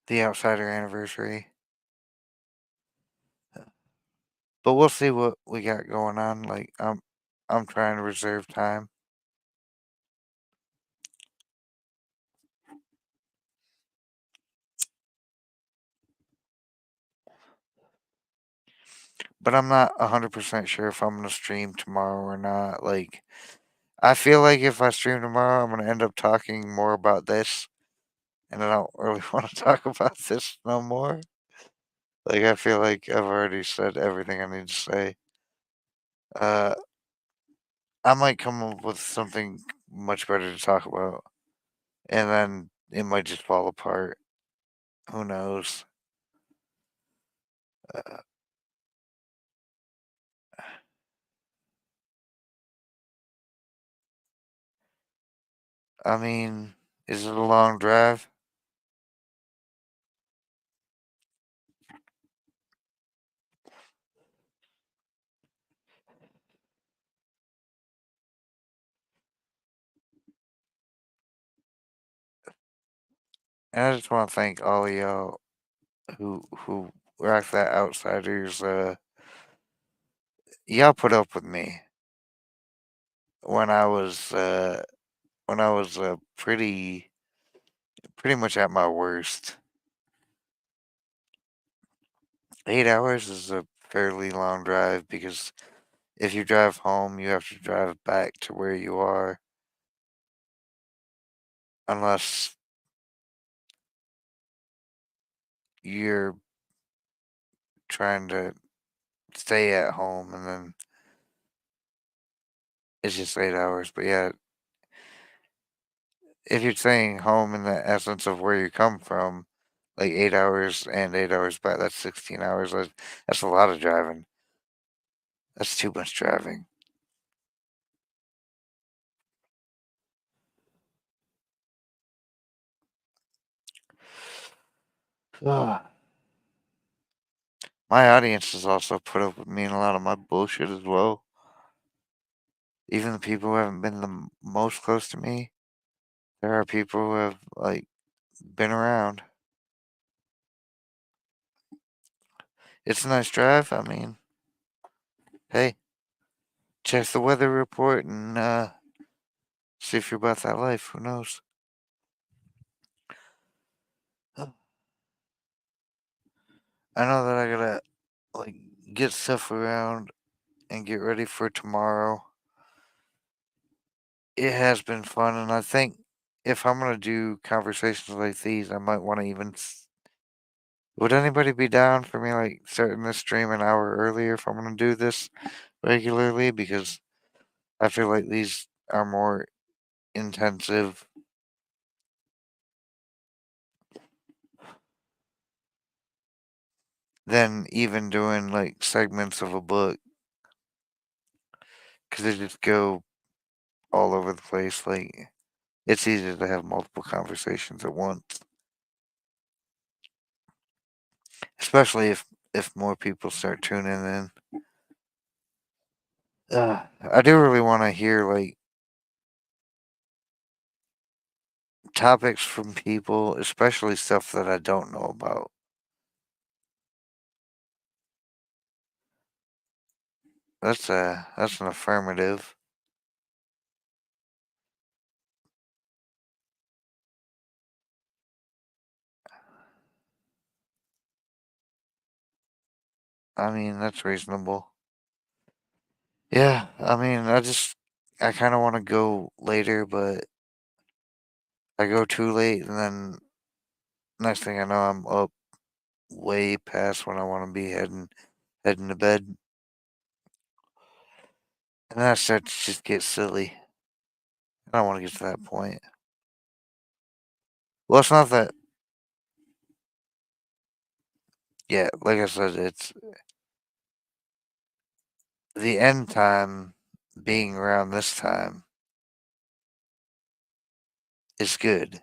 The Outsider anniversary. But we'll see what we got going on. Like I'm trying to reserve time. But I'm not 100% sure if I'm going to stream tomorrow or not. Like I feel like if I stream tomorrow, I'm going to end up talking more about this, and I don't really want to talk about this no more. Like I feel like I've already said everything I need to say. Uh, I might come up with something much better to talk about, and then it might just fall apart. Who knows? Uh, I mean, is it a long drive? And I just want to thank all of y'all who rock that Outsiders. Y'all put up with me when I was pretty much at my worst. 8 hours is a fairly long drive because if you drive home, you have to drive back to where you are, unless you're trying to stay at home, and then it's just 8 hours. But yeah, if you're staying home in the essence of where you come from, like 8 hours and 8 hours back, that's 16 hours. That's a lot of driving. That's too much driving. Ah. My audience has also put up with me in a lot of my bullshit as well. Even the people who haven't been the most close to me, there are people who have like been around. It's a nice drive. I mean, hey, check the weather report and see if you're about that life. Who knows? I know that I gotta like get stuff around and get ready for tomorrow. It has been fun, and I think if I'm gonna do conversations like these, I might want to even. Would anybody be down for me like starting this stream an hour earlier if I'm gonna do this regularly? Because I feel like these are more intensive than even doing like segments of a book because they just go all over the place. Like it's easier to have multiple conversations at once, especially if more people start tuning in. I do really want to hear like topics from people, especially stuff that I don't know about. That's an affirmative. I mean, that's reasonable. Yeah, I mean, I kind of want to go later, but I go too late, and then next thing I know, I'm up way past when I want to be heading to bed, and then I start to just get silly. I don't want to get to that point. Well, it's not that. Yeah, like I said, it's the end time being around this time is good,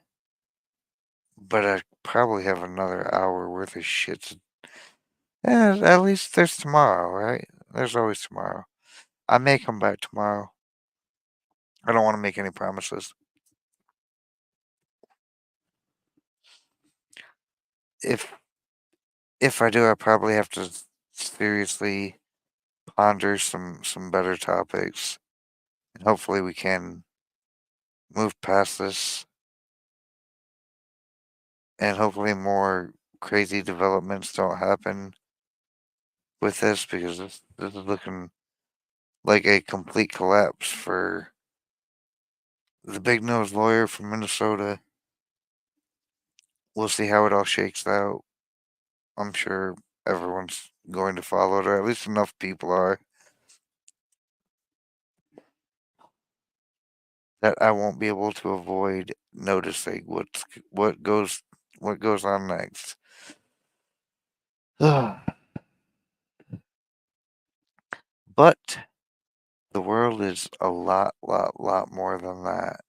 but I probably have another hour worth of shit to. Yeah, at least there's tomorrow, right? There's always tomorrow. I may come back tomorrow. I don't want to make any promises. If if I do, I probably have to seriously ponder some better topics, and hopefully we can move past this, and hopefully more crazy developments don't happen with this because this is looking like a complete collapse for the big nose lawyer from Minnesota. We'll see how it all shakes out. I'm sure everyone's going to follow it, or at least enough people are, that I won't be able to avoid noticing what goes on next. But the world is a lot more than that.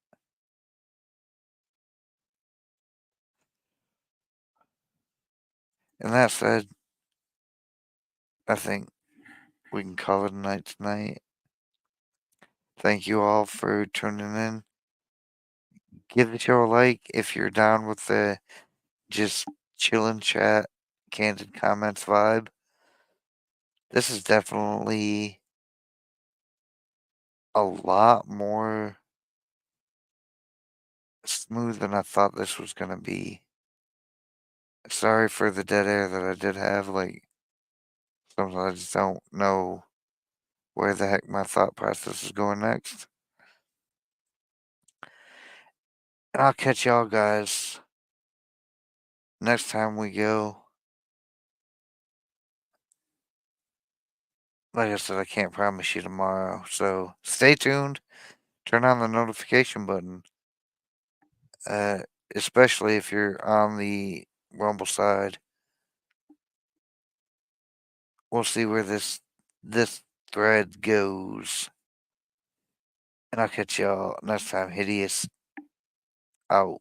And that said, I think we can call it a night tonight. Thank you all for tuning in. Give the show a like if you're down with the just chillin' chat, candid comments vibe. This is definitely a lot more smooth than I thought this was gonna be. Sorry for the dead air that I did have. Like, sometimes I just don't know where the heck my thought process is going next. And I'll catch y'all guys next time we go. Like I said, I can't promise you tomorrow. So stay tuned. Turn on the notification button. Uh, Especially if you're on the Rumble side. We'll see where this thread goes. And I'll catch y'all next time. Hideous out.